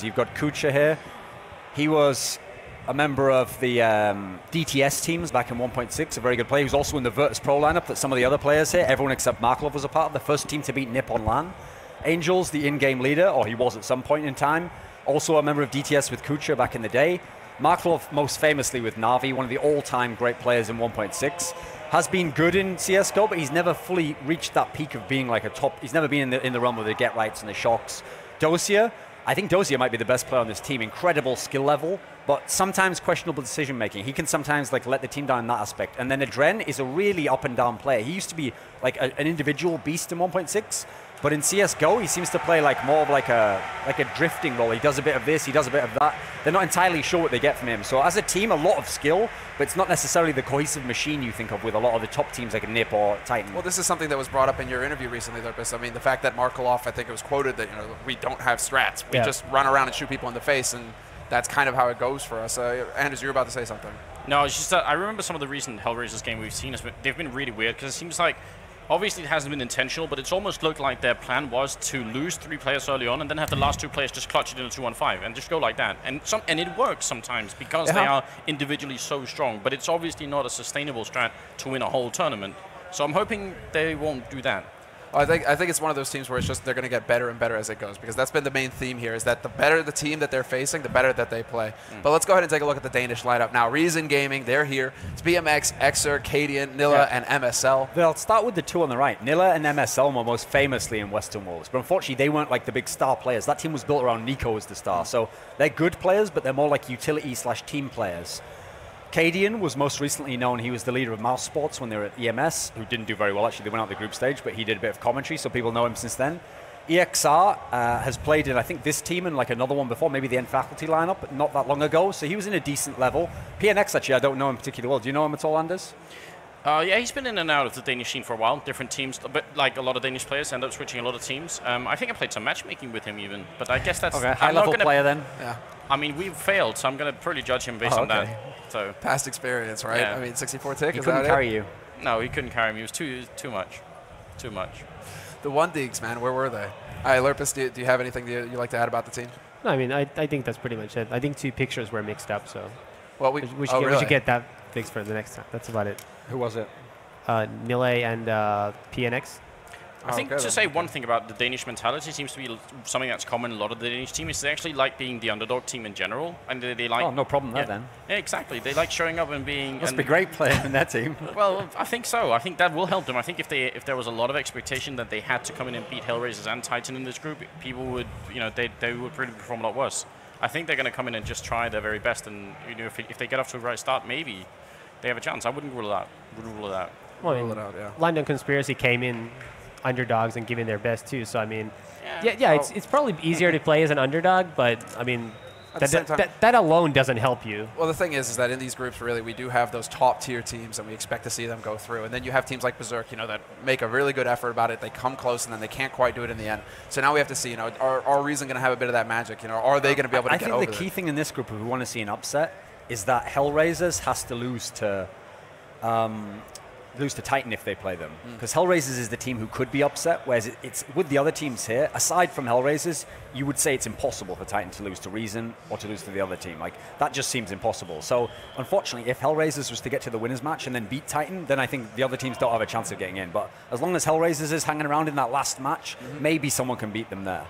You've got Kucha here. He was a member of the DTS teams back in 1.6, a very good player. He was also in the Virtus Pro lineup that some of the other players here, everyone except Markov was a part of, the first team to beat NiP on LAN. Angels, the in-game leader, or he was at some point in time, also a member of DTS with Kucha back in the day. Markov, most famously with Na'Vi, one of the all-time great players in 1.6. Has been good in CSGO, but he's never fully reached that peak of being like a top. He's never been in the realm of the get rights and the shocks. Dosia, I think Dosia might be the best player on this team. Incredible skill level, but sometimes questionable decision making. He can sometimes like let the team down in that aspect. And then Adren is a really up and down player. He used to be like an individual beast in 1.6, but in CSGO he seems to play like more of like a drifting role. He does a bit of this, he does a bit of that. They're not entirely sure what they get from him. So as a team, a lot of skill, but it's not necessarily the cohesive machine you think of with a lot of the top teams like NiP or Titan. Well, this is something that was brought up in your interview recently, Lurpus. I mean, the fact that Markelov, I think it was quoted that we don't have strats. We just run around and shoot people in the face, and that's kind of how it goes for us. Anders, you're about to say something. No, it's just that I remember some of the recent HellRaisers game we've seen. They've been really weird because it seems like, obviously it hasn't been intentional, but it's almost looked like their plan was to lose 3 players early on and then have the last 2 players just clutch it in a 2-on-5 and just go like that. And it works sometimes because they are individually so strong, but it's obviously not a sustainable strat to win a whole tournament. So I'm hoping they won't do that. I think it's one of those teams where it's just they're going to get better and better as it goes, because that's been the main theme here, is that the better the team that they're facing, the better that they play. But let's go ahead and take a look at the Danish lineup now. Reason Gaming, they're here. It's BMX, Exer, Cadian, Nilla, and MSL. They'll start with the 2 on the right. Nilla and MSL were most famously in Western Worlds, but unfortunately they weren't like the big star players. That team was built around Nico as the star, so they're good players, but they're more like utility/team players. Cadian was most recently known, he was the leader of Mouse Sports when they were at EMS, who didn't do very well actually, they went out the group stage, but he did a bit of commentary, so people know him since then. EXR has played in, I think, this team and like another one before, maybe the End Faculty lineup, but not that long ago, so he was in a decent level. PNX actually, I don't know him particularly well. Do you know him at all, Anders? Yeah, he's been in and out of the Danish scene for a while, different teams, but like a lot of Danish players end up switching a lot of teams. I think I played some matchmaking with him even, but I guess that's... Okay, high-level player then? Yeah. I mean, we've failed, so I'm going to probably judge him based on that. So past experience, right? Yeah. I mean, 64 tick, he couldn't carry you. No, he couldn't carry me. It was too much. Too much. The One Digs, man, where were they? All right, Lurpus, do you have anything you'd like to add about the team? No, I mean, I think that's pretty much it. I think 2 pictures were mixed up, so well, we should get that fixed for the next time. That's about it. Who was it? Nile and PNX. I think to say one thing about the Danish mentality seems to be something that's common in a lot of the Danish team is they actually like being the underdog team in general, and they like... Oh, no problem there then. Yeah, exactly. They like showing up and being... Must be great playing in that team. Well, I think so. I think that will help them. I think if there was a lot of expectation that they had to come in and beat HellRaisers and Titan in this group, people would, they would probably perform a lot worse. I think they're going to come in and just try their very best, and if they get off to a right start, maybe they have a chance. I wouldn't rule it out. Well, I mean, London Conspiracy came in underdogs and giving their best too. So I mean, it's probably easier to play as an underdog, but I mean, that alone doesn't help you. Well, the thing is that in these groups, really, we do have those top tier teams, and we expect to see them go through. And then you have teams like Berserk, that make a really good effort about it. They come close, and then they can't quite do it in the end. So now we have to see, are Reason going to have a bit of that magic? Are they going to be able to get over it? I think the key thing in this group, if we want to see an upset, is that HellRaisers has to lose to Titan if they play them, because HellRaisers is the team who could be upset, whereas it's with the other teams here, aside from HellRaisers, you would say it's impossible for Titan to lose to Reason or to lose to the other team. Like, that just seems impossible. So unfortunately, if HellRaisers was to get to the winners match and then beat Titan, then I think the other teams don't have a chance of getting in. But as long as HellRaisers is hanging around in that last match, maybe someone can beat them there.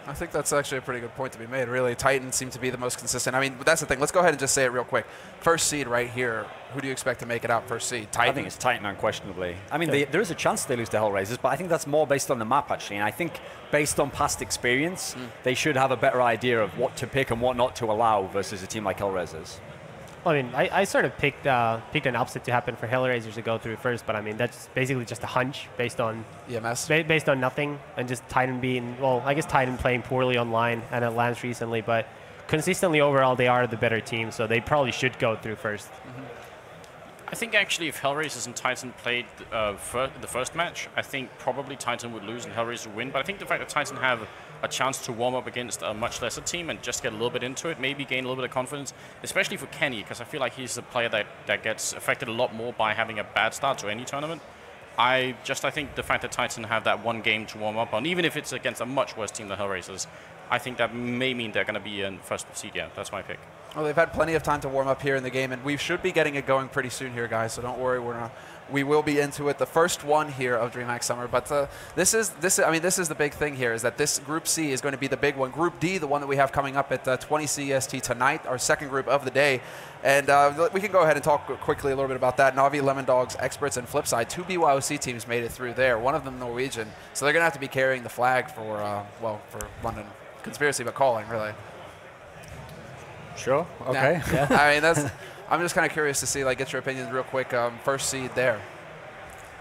I think that's actually a pretty good point to be made. Really, Titans seem to be the most consistent. I mean, that's the thing. Let's go ahead and just say it real quick. First seed right here. Who do you expect to make it out first seed? Titan? I think it's Titan, unquestionably. I mean, there is a chance they lose to HellRaisers, but I think that's more based on the map, actually. And I think based on past experience, they should have a better idea of what to pick and what not to allow versus a team like HellRaisers. Well, I mean, I sort of picked an upset to happen for HellRaisers to go through first, but I mean, that's basically just a hunch based on EMS, based on nothing, and just Titan being, well, I guess Titan playing poorly online and at LANs recently, but consistently overall they are the better team, so they probably should go through first. I think actually if HellRaisers and Titan played the first match, I think probably Titan would lose and HellRaisers would win. But I think the fact that Titan have a chance to warm up against a much lesser team and just get a little bit into it, maybe gain a little bit of confidence, especially for Kenny, because I feel like he's a player that gets affected a lot more by having a bad start to any tournament. I think the fact that Titan have that one game to warm up on, even if it's against a much worse team than HellRaisers, I think that may mean they're going to be in first seed. Yeah, that's my pick. Well, they've had plenty of time to warm up here in the game, and we should be getting it going pretty soon here, guys. So don't worry, we will be into it. The first one here of DreamHack Summer, but this is the big thing here, is that this Group C is going to be the big one. Group D, the one that we have coming up at 20 CEST tonight, our second group of the day. And we can go ahead and talk quickly a little bit about that. Na'Vi, Lemon Dogs, Experts, and Flipside. 2 BYOC teams made it through there. One of them Norwegian. So they're going to have to be carrying the flag for London Conspiracy, but calling, really. Sure. Okay. Yeah. I mean, I'm just kind of curious to see, get your opinions real quick. First seed there.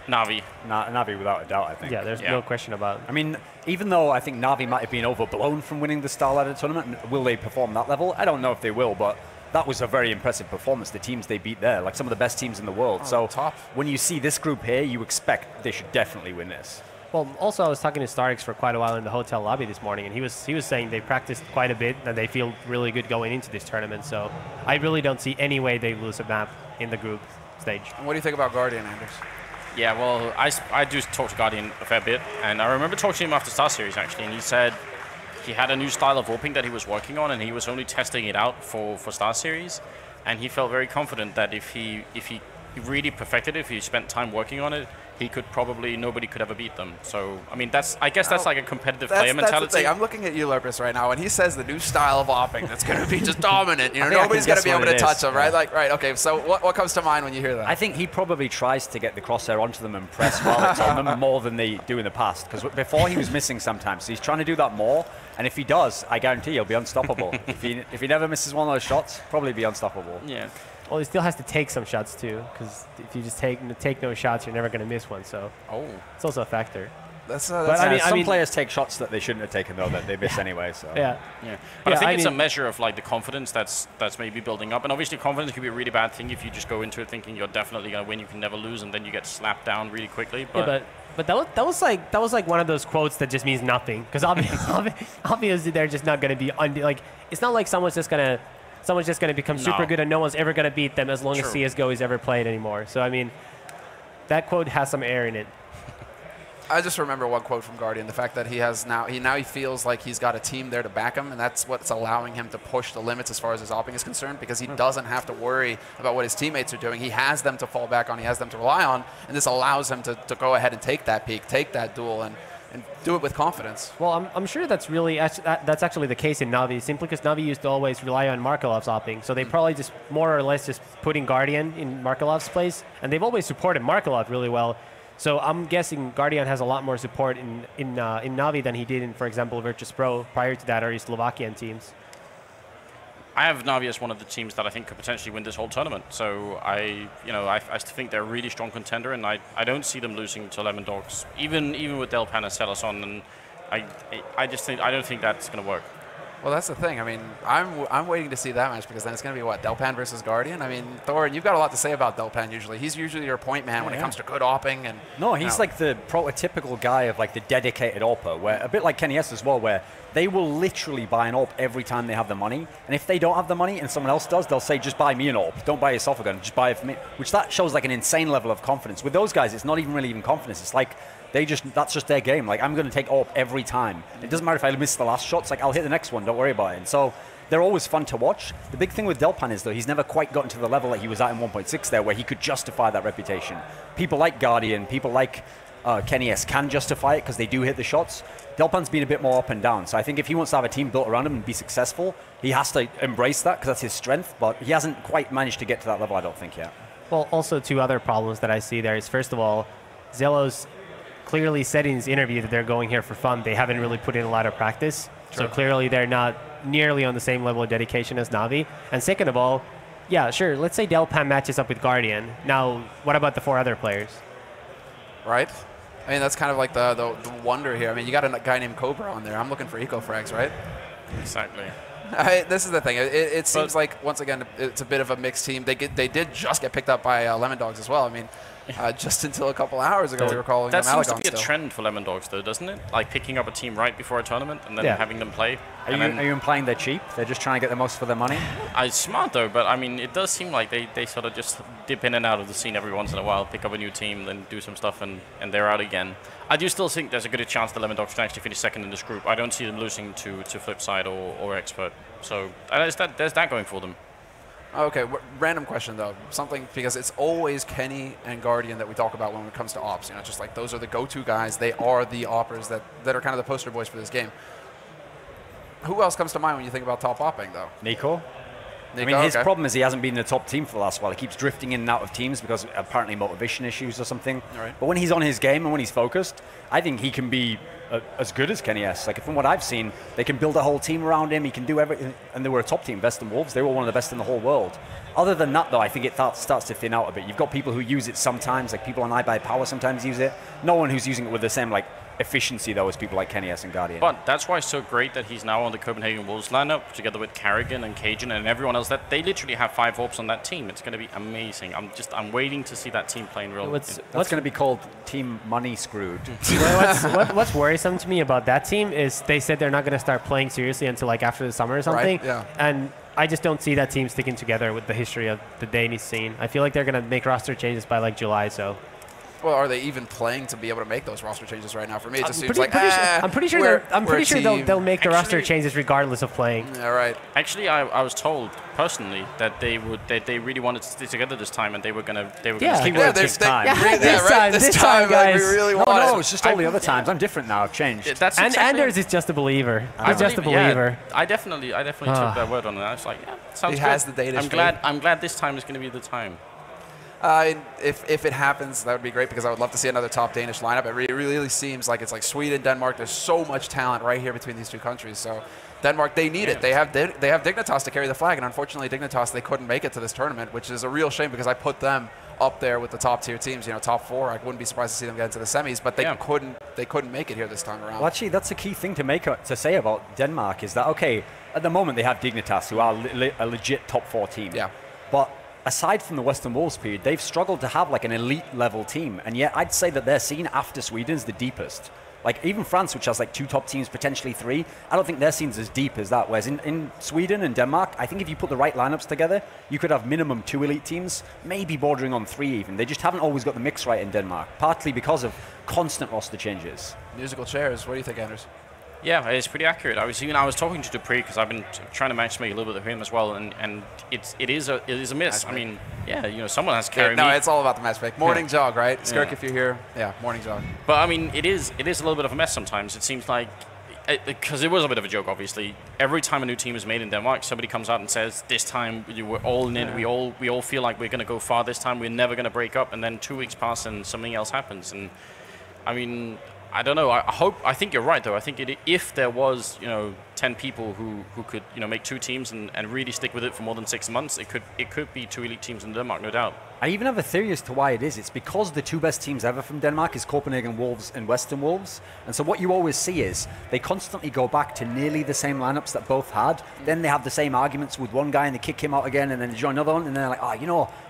Na'Vi. Na'Vi, without a doubt, I think. Yeah, there's no question about it. I mean, even though I think Na'Vi might have been overblown from winning the Star Ladder tournament, will they perform that level? I don't know if they will, but that was a very impressive performance. The teams they beat there, like some of the best teams in the world. So top. When you see this group here, you expect they should definitely win this. Well, also I was talking to Starix for quite a while in the hotel lobby this morning, and he was saying they practiced quite a bit and they feel really good going into this tournament. So I really don't see any way they lose a map in the group stage. And what do you think about Guardian, Anders? Yeah, well, I do talk to Guardian a fair bit, and I remember talking to him after Star Series actually, and he said he had a new style of warping that he was working on, and he was only testing it out for Star Series, and he felt very confident that if he really perfected it, if he spent time working on it, he could probably, nobody could ever beat them. So, I mean, I guess that's like a competitive player mentality. That's the thing. I'm looking at you, Lurpus, right now, and he says the new style of opping that's going to be just dominant. Nobody's going to be able to touch him, right? Right, okay, so what comes to mind when you hear that? I think he probably tries to get the crosshair onto them and press while it's on them more than they do in the past. Because before he was missing sometimes. So he's trying to do that more. And if he does, I guarantee he'll be unstoppable. if he never misses one of those shots, probably be unstoppable. Yeah. Well, he still has to take some shots too, because if you just take no shots, you're never going to miss one. So it's also a factor. Some players take shots that they shouldn't have taken though that they miss anyway. So yeah. But I think it's a measure of like the confidence that's maybe building up, and obviously confidence could be a really bad thing if you just go into it thinking you're definitely going to win, you can never lose, and then you get slapped down really quickly. But But that was like one of those quotes that just means nothing, because obviously they're just not going to be it's not like someone's just going to become super good and no one's ever going to beat them as long as CSGO is ever played anymore. So I mean, that quote has some air in it. I just remember one quote from Guardian, the fact that he feels like he's got a team there to back him, and that's what's allowing him to push the limits as far as his opping is concerned, because he doesn't have to worry about what his teammates are doing. He has them to fall back on, he has them to rely on, and this allows him to go ahead and take that peak, take that duel, and do it with confidence. Well, I'm sure that's actually the case in Na'Vi, simply because Na'Vi used to always rely on Markelov's opping, so they probably just more or less just putting Guardian in Markelov's place, and they've always supported Markelov really well. So I'm guessing Guardian has a lot more support in Na'Vi than he did in, for example, Virtus Pro prior to that, or his Slovakian teams. I have Na'Vi as one of the teams that I think could potentially win this whole tournament. So I think they're a really strong contender, and I don't see them losing to Lemon Dogs, even with Delpan and Celos on. And I don't think that's going to work. Well, that's the thing. I mean, I'm waiting to see that match, because then it's going to be what, Delpan versus Guardian? I mean, Thorin, you've got a lot to say about Delpan usually. He's usually your point man when it comes to good opping. And no, he's like the prototypical guy of like the dedicated opper, where a bit like Kenny S as well, where they will literally buy an AWP every time they have the money. And if they don't have the money and someone else does, they'll say, just buy me an AWP. Don't buy yourself a gun, just buy it for me. Which that shows like an insane level of confidence. With those guys, it's not even confidence. It's like that's just their game. Like, I'm going to take AWP every time. It doesn't matter if I miss the last shot. It's like, I'll hit the next one. Don't worry about it. And so they're always fun to watch. The big thing with Delpan is, though, he's never quite gotten to the level that he was at in 1.6 there, where he could justify that reputation. People like Guardian, people like Kenny S can justify it because they do hit the shots. Delpan's been a bit more up and down. So I think if he wants to have a team built around him and be successful, he has to embrace that, because that's his strength. But he hasn't quite managed to get to that level, I don't think, yet. Well, also two other problems that I see there is, first of all, Zelos clearly said in his interview that they're going here for fun. They haven't really put in a lot of practice. So clearly they're not nearly on the same level of dedication as Na'Vi. And second of all, yeah, sure, let's say Delpan matches up with Guardian. Now, what about the 4 other players? Right? I mean, that's kind of like the wonder here. I mean, you got a guy named Cobra on there. I'm looking for eco frags, right? Exactly. This is the thing. It seems like, once again, it's a bit of a mixed team. They did just get picked up by Lemon Dogs as well. I mean, just until a couple hours ago, we were calling them Malagon. That seems to be a trend for Lemon Dogs, though, doesn't it? Like picking up a team right before a tournament and then having them play. Are you implying they're cheap? They're just trying to get the most for their money? It's smart, though, but I mean, it does seem like they sort of just dip in and out of the scene every once in a while, pick up a new team, then do some stuff, and they're out again. I do still think there's a good chance the Lemon Dogs can actually finish second in this group. I don't see them losing to Flipside or Expert. So there's that going for them. Okay, random question though. Something, because it's always Kenny and Guardian that we talk about when it comes to ops. You know, just like those are the go-to guys. They are the oppers that are kind of the poster boys for this game. Who else comes to mind when you think about top opping though? Nico. I mean, his problem is he hasn't been in the top team for the last while. He keeps drifting in and out of teams because apparently motivation issues or something. Right. But when he's on his game and when he's focused, I think he can be as good as Kenny S. Like, from what I've seen, they can build a whole team around him. He can do everything. And they were a top team, Best in Wolves. They were one of the best in the whole world. Other than that, though, I think it starts to thin out a bit. You've got people who use it sometimes, like people on iBuyPower sometimes use it. No one who's using it with the same, like, efficiency, though, as people like Kenny S and Guardian. But that's why it's so great that he's now on the Copenhagen Wolves lineup, together with Carrigan and Cajun and everyone else. That they literally have 5 orbs on that team. It's going to be amazing. I'm waiting to see that team playing real. What's going to be called Team Money Screwed. What's worrisome to me about that team is they said they're not going to start playing seriously until like after the summer or something. Right, yeah. And I just don't see that team sticking together with the history of the Danish scene. I feel like they're going to make roster changes by like July, so. Well, are they even playing to be able to make those roster changes right now? For me, it just seems I'm pretty sure they'll make the roster changes regardless of playing. All right. Actually, I was told personally that they really wanted to stick together this time, and they were gonna stick this time. This time, guys. We really want No, it's just all the other times. I'm different now. I've changed. That's and Anders is just a believer. He's just a believer. Yeah, I definitely took their word on that. I was like, yeah, sounds he good. has the Danish. I'm glad this time is going to be the time. If it happens, that would be great, because I would love to see another top Danish lineup. It really seems like it's like Sweden, Denmark. There's so much talent right here between these two countries. So Denmark, they need it. They have Dignitas to carry the flag, and unfortunately, Dignitas, they couldn't make it to this tournament, which is a real shame, because I put them up there with the top tier teams. You know, top 4. I wouldn't be surprised to see them get into the semis, but they couldn't make it here this time around. Well, actually, that's a key thing to say about Denmark, is that, okay, at the moment they have Dignitas, who are a legit top 4 team. Yeah. But aside from the Western Wolves period, they've struggled to have like an elite level team, and yet I'd say that their scene after Sweden is the deepest. Like even France, which has like 2 top teams, potentially 3, I don't think their scene's as deep as that. Whereas in Sweden and Denmark, I think if you put the right lineups together, you could have minimum 2 elite teams, maybe bordering on 3 even. They just haven't always got the mix right in Denmark, partly because of constant roster changes. Musical chairs. What do you think, Anders? Yeah, it's pretty accurate. I was talking to Dupree, because I've been trying to matchmake a little bit of him as well, and it is a miss. I mean, yeah, you know, someone has to carry me. No, it's all about the matchmake. Morning jog, right? Skirk, if you're here. Yeah, morning jog. But I mean, it is a little bit of a mess sometimes. It seems like, because it was a bit of a joke, obviously. Every time a new team is made in Denmark, somebody comes out and says, "This time we're all in it. We all feel like we're going to go far this time. We're never going to break up." And then 2 weeks pass and something else happens. And I mean, I don't know. I think you're right, though. I think if there was, 10 people who could, make 2 teams and really stick with it for more than 6 months, it could be 2 elite teams in Denmark, no doubt. I even have a theory as to why it is. It's because the 2 best teams ever from Denmark is Copenhagen Wolves and Western Wolves. And so what you always see is they constantly go back to nearly the same lineups that both had. Then they have the same arguments with one guy and they kick him out again, and then they join another one, and they're like,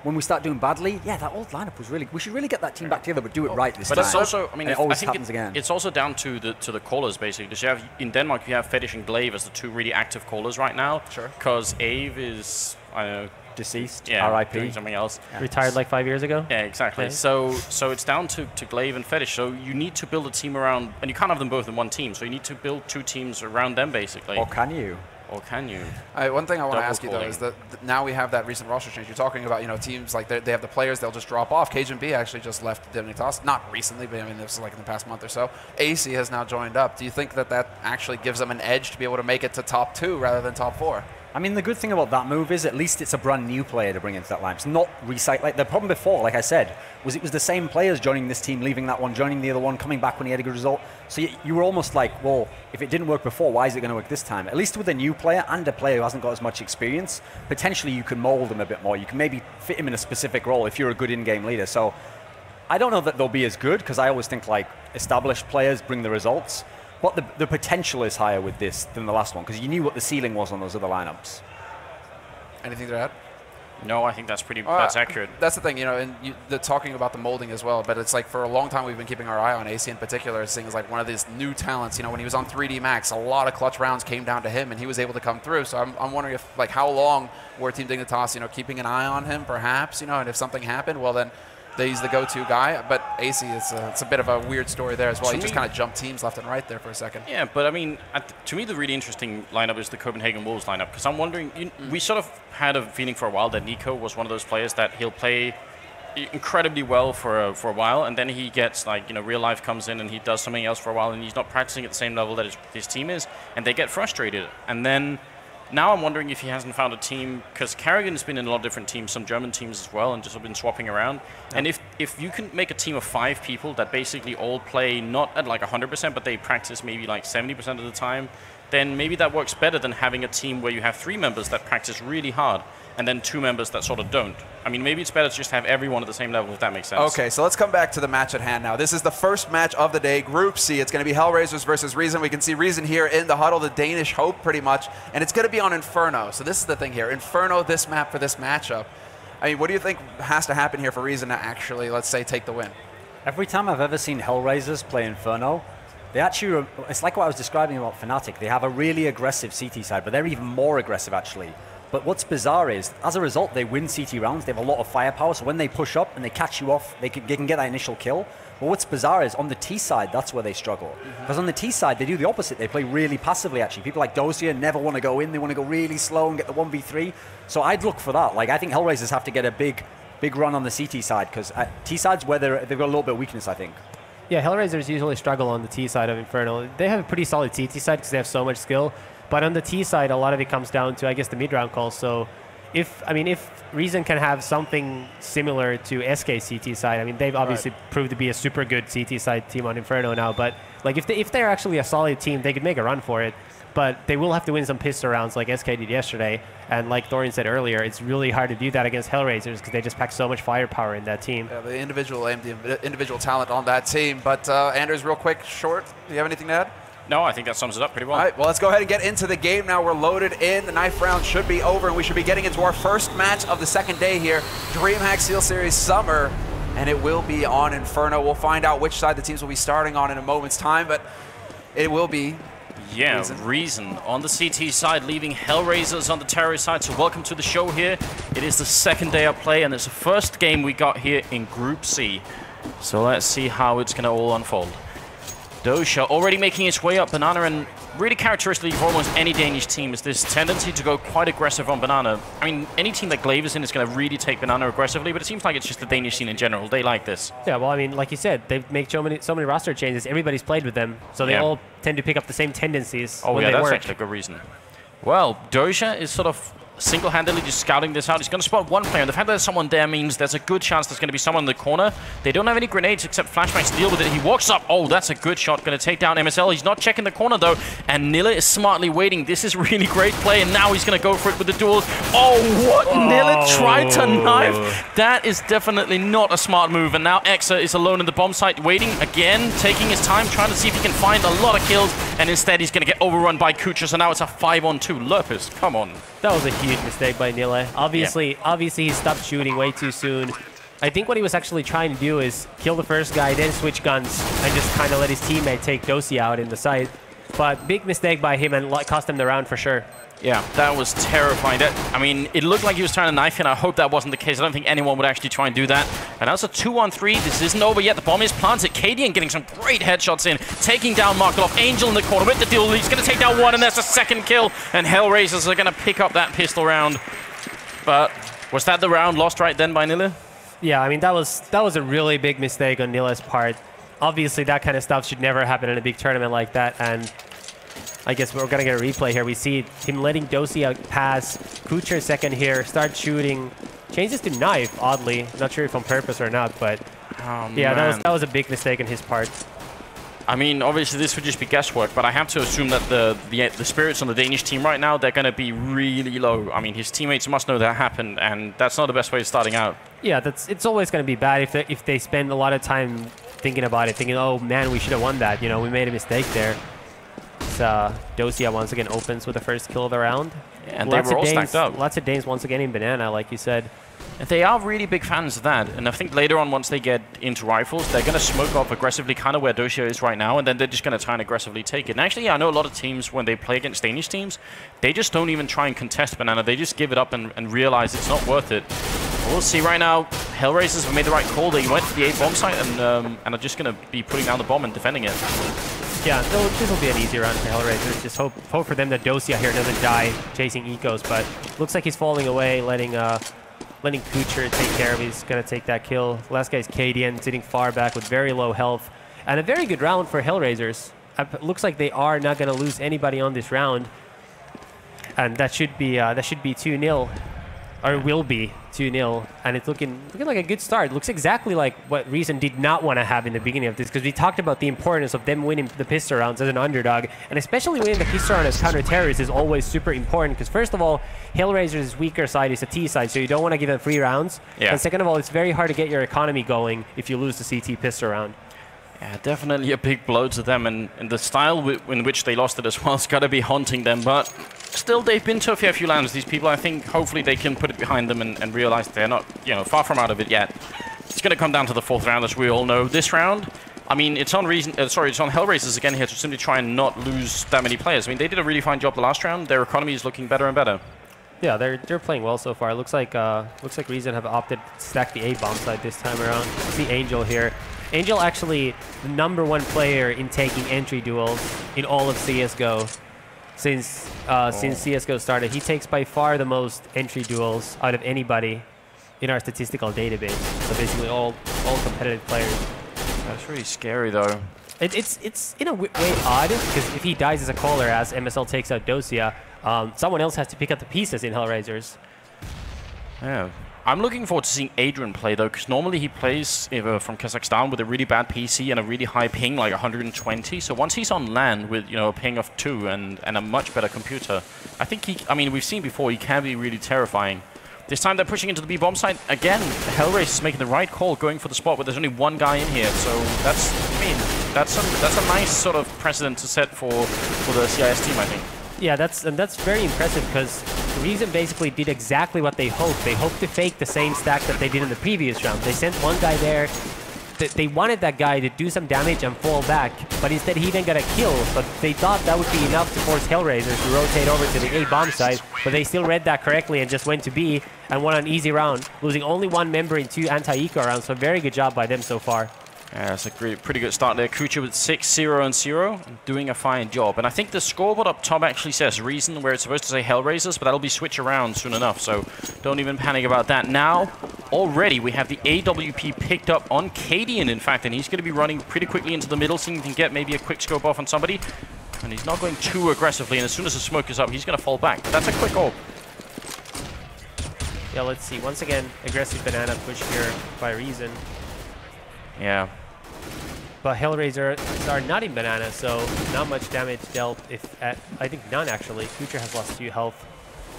when we start doing badly, yeah, that old lineup was we should really get that team back together, but do it right this time. But it's also, I mean, it always happens again. It's also down to the callers, basically. Because in Denmark, you have Fetish and Glaive as the 2 really active callers right now. Sure. Because Ave is, I don't know, deceased, RIP, doing something else. Yeah. Retired like 5 years ago. Yeah, exactly. So it's down to Glaive and Fetish. So you need to build a team around, and you can't have them both in one team. So you need to build 2 teams around them, basically. Or can you? One thing I want to ask you, though, is that now we have that recent roster change. You're talking about, teams like they have the players, they'll just drop off. Cajun B actually just left Dignitas. Not recently, but I mean, this is like in the past month or so. AC has now joined up. Do you think that actually gives them an edge to be able to make it to top 2 rather than top 4? I mean, the good thing about that move is at least it's a brand new player to bring into that line. It's not recycle. Like the problem before, like I said, was it was the same players joining this team, leaving that one, joining the other one, coming back when he had a good result. So you were almost like, well, if it didn't work before, why is it going to work this time? At least with a new player and a player who hasn't got as much experience, potentially you can mold him a bit more. You can maybe fit him in a specific role if you're a good in-game leader. So I don't know that they'll be as good, because I always think like established players bring the results. But the potential is higher with this than the last one, because you knew what the ceiling was on those other lineups. Anything to add? No, I think that's that's accurate. That's the thing, you know, and the talking about the molding as well, but it's like for a long time we've been keeping our eye on AC in particular, seeing as like one of these new talents. You know, when he was on 3D Max, a lot of clutch rounds came down to him, and he was able to come through. So I'm wondering if, like, how long were Team Dignitas, you know, keeping an eye on him, perhaps, you know, and if something happened, well then he's the go-to guy. But AC, it's a bit of a weird story there as well. He just kind of jumped teams left and right there for a second. Yeah, but I mean, to me, the really interesting lineup is the Copenhagen Wolves lineup, because I'm wondering, we sort of had a feeling for a while that Nico was one of those players that he'll play incredibly well for a while, and then he gets, like, you know, real life comes in and he does something else for a while, and he's not practicing at the same level that his team is, and they get frustrated. And then now I'm wondering if he hasn't found a team, because Carrigan's been in a lot of different teams, some German teams as well, and just have been swapping around. Yeah. And if you can make a team of 5 people that basically all play not at like 100%, but they practice maybe like 70% of the time, then maybe that works better than having a team where you have 3 members that practice really hard and then 2 members that sort of don't. I mean, maybe it's better to just have everyone at the same level, if that makes sense. Okay, so let's come back to the match at hand now. This is the first match of the day, Group C. It's going to be HellRaisers versus Reason. We can see Reason here in the huddle, the Danish hope pretty much, and it's going to be on Inferno. So this is the thing here. Inferno, this map for this matchup. I mean, what do you think has to happen here for Reason to actually, let's say, take the win? Every time I've ever seen HellRaisers play Inferno, they actually, it's like what I was describing about Fnatic. They have a really aggressive CT side, but they're even more aggressive actually. But what's bizarre is, as a result, they win CT rounds. They have a lot of firepower, so when they push up and they catch you off, they can get that initial kill. But what's bizarre is, on the T side, that's where they struggle. Because on the T side, they do the opposite. They play really passively, actually. People like Dosia never want to go in. They want to go really slow and get the 1v3. So I'd look for that. Like, I think HellRaisers have to get a big run on the CT side, because T side's where they've got a little bit of weakness, I think. Yeah, HellRaisers usually struggle on the T side of Inferno. They have a pretty solid CT side because they have so much skill. But on the T side, a lot of it comes down to, I guess, the mid-round calls. So if Reason can have something similar to SK CT side, I mean, they've obviously proved to be a super good CT side team on Inferno now. But like, if they're actually a solid team, they could make a run for it. But they will have to win some pistol rounds like SK did yesterday. And like Thorian said earlier, it's really hard to do that against HellRaisers because they just pack so much firepower in that team. Yeah, the individual talent on that team. But Anders, real quick, short, do you have anything to add? No, I think that sums it up pretty well. All right, well, let's go ahead and get into the game now. We're loaded in. The knife round should be over, and we should be getting into our first match of the second day here, DreamHack Seal Series Summer, and it will be on Inferno. We'll find out which side the teams will be starting on in a moment's time, but it will be Reason on the CT side, leaving HellRaisers on the terrorist side. So welcome to the show here. It is the second day of play, and it's the first game we got here in Group C. So let's see how it's going to all unfold. Dosha already making its way up Banana, and really characteristic for almost any Danish team is this tendency to go quite aggressive on Banana. I mean, any team that Glaive is in is going to really take Banana aggressively, but it seems like it's just the Danish scene in general. They like this. Yeah, well, I mean, like you said, they've made so many roster changes. Everybody's played with them, so they all tend to pick up the same tendencies when they that's work. Actually a good reason. Well, Dosha is sort of single-handedly just scouting this out. He's going to spot one player, and the fact that there's someone there means there's a good chance there's going to be someone in the corner. They don't have any grenades except flashbangs to deal with it. He walks up. Oh, that's a good shot. Going to take down MSL. He's not checking the corner, though, and Nilla is smartly waiting. This is really great play, and now he's going to go for it with the duels. Oh, what? Nilla tried to knife. That is definitely not a smart move, and now Exa is alone in the bomb site, waiting again, taking his time, trying to see if he can find a lot of kills, and instead he's going to get overrun by Kucha, so now it's a 5-on-2. Lurpus, come on. That was a huge mistake by Nille. Obviously he stopped shooting way too soon. I think what he was actually trying to do is kill the first guy, then switch guns, and just kind of let his teammate take Dosi out in the site. But big mistake by him, and cost him the round for sure. Yeah, that was terrifying. I mean, it looked like he was trying to knife him. I hope that wasn't the case. I don't think anyone would actually try and do that. And that's a 2-on-3. This isn't over yet. The bomb is planted. Cadian getting some great headshots in, taking down Markelov. Angel in the corner with the duel. He's going to take down one, and there's a second kill. And HellRaisers are going to pick up that pistol round. But was that the round lost right then by Nille? Yeah, I mean, that was a really big mistake on Nille's part. Obviously, that kind of stuff should never happen in a big tournament like that. And I guess we're going to get a replay here. We see him letting Dosia pass. Kucher second here, start shooting. Changes to knife, oddly. Not sure if on purpose or not, but yeah, that was a big mistake on his part. I mean, obviously this would just be guesswork, but I have to assume that the spirits on the Danish team right now, they're going to be really low. I mean, his teammates must know that happened, and that's not the best way of starting out. Yeah, it's always going to be bad if they spend a lot of time thinking about it, thinking, oh man, we should have won that. You know, we made a mistake there. Dosia once again opens with the first kill of the round. Yeah, and they were all stacked up. Lots of Danes once again in banana, like you said. And they are really big fans of that. And I think later on, once they get into rifles, they're going to smoke off aggressively, kind of where Dosia is right now, and then they're just going to try and aggressively take it. And actually, I know a lot of teams, when they play against Danish teams, they just don't even try and contest banana. They just give it up and realize it's not worth it. We'll see right now. HellRaisers have made the right call. They went for the A bomb site and are just going to be putting down the bomb and defending it. Yeah, this will be an easy round for HellRaisers. Just hope for them that Dosia here doesn't die chasing ecos, but looks like he's falling away, letting Kucher take care of. He's going to take that kill. Last guy's Cadian, sitting far back with very low health. And a very good round for HellRaisers. Looks like they are not going to lose anybody on this round. And that should be 2-0. Or will be 2-0, and it's looking like a good start. Looks exactly like what Reason did not want to have in the beginning of this, because we talked about the importance of them winning the pistol rounds as an underdog, and especially winning the pistol round as counter-terrorist is always super important, because first of all, HellRaisers' weaker side is the T side, so you don't want to give them free rounds. Yeah. And second of all, it's very hard to get your economy going if you lose the CT pistol round. Yeah, definitely a big blow to them, and the style in which they lost it as well has got to be haunting them, but still, they've been to a fair few rounds, these people. I think hopefully they can put it behind them and realize they're not, far from out of it yet. It's going to come down to the fourth round, as we all know. This round, I mean, it's on it's on HellRaisers again here to simply try and not lose that many players. I mean, they did a really fine job the last round. Their economy is looking better and better. Yeah, they're playing well so far. Looks like Reason have opted to stack the A bomb side this time around. See Angel here. Angel actually the #1 player in taking entry duels in all of CS:GO. Since CS:GO started, he takes by far the most entry duels out of anybody in our statistical database. So basically all competitive players. That's really scary though. It's in a way odd, because if he dies as a caller, as MSL takes out Dosia, someone else has to pick up the pieces in HellRaisers. Yeah. I'm looking forward to seeing Adrian play, though, because normally he plays from Kazakhstan with a really bad PC and a really high ping, like 120. So once he's on LAN with, a ping of 2 and a much better computer, I think we've seen before, he can be really terrifying. This time they're pushing into the B bomb site. Again, HellRaisers is making the right call, going for the spot where there's only one guy in here. So that's a nice sort of precedent to set for the CIS team, I think. Yeah, that's very impressive, because Reason basically did exactly what they hoped. They hoped to fake the same stack that they did in the previous round. They sent one guy there. They wanted that guy to do some damage and fall back, but instead he then got a kill. But they thought that would be enough to force HellRaisers to rotate over to the A bomb side, but they still read that correctly and just went to B and won an easy round, losing only one member in 2 anti-eco rounds. So very good job by them so far. Yeah, that's a pretty good start there. Kucha with 6-0-0, doing a fine job. And I think the scoreboard up top actually says Reason, where it's supposed to say HellRaisers, but that'll be switched around soon enough, so don't even panic about that. Now, already we have the AWP picked up on Cadian, in fact, and he's going to be running pretty quickly into the middle, so he can get maybe a quick scope off on somebody. And he's not going too aggressively, and as soon as the smoke is up, he's going to fall back. But that's a quick ult. Yeah, let's see. Once again, aggressive banana push here by Reason. Yeah. But HellRaisers are not in banana, so not much damage dealt. I think none, actually. Kucher has lost 2 health,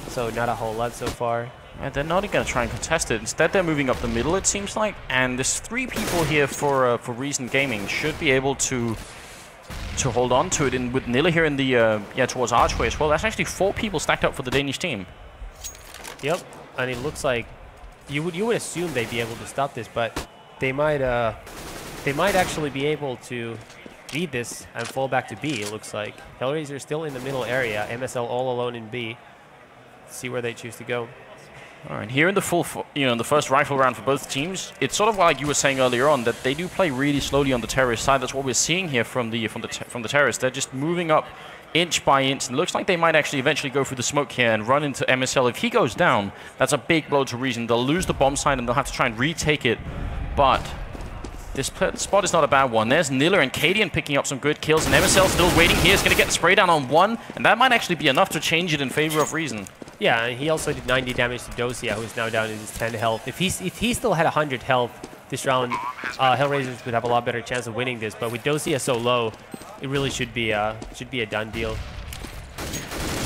so not a whole lot so far. Yeah, they're not going to try and contest it. Instead, they're moving up the middle, it seems like. And there's 3 people here for Reason Gaming. Should be able to hold on to it. And with Nilla here in the towards Archway as well, that's actually 4 people stacked up for the Danish team. Yep, and it looks like you would assume they'd be able to stop this, but they might actually be able to lead this and fall back to B, it looks like. HellRaisers still in the middle area, MSL all alone in B. Let's see where they choose to go. All right, here in the in the first rifle round for both teams, it's sort of like you were saying earlier on, that they do play really slowly on the terrorist side. That's what we're seeing here from the terrorists. They're just moving up inch by inch. It looks like they might actually eventually go through the smoke here and run into MSL. If he goes down, that's a big blow to Reason. They'll lose the bomb side and they'll have to try and retake it. But this spot is not a bad one. There's Nilla and Cadian picking up some good kills, and MSL still waiting here. He's going to get the spray down on 1, and that might actually be enough to change it in favor of Reason. Yeah, and he also did 90 damage to Dosia, who's now down to his 10 health. If he still had 100 health this round, HellRaisers would have a lot better chance of winning this. But with Dosia so low, it really should be a done deal.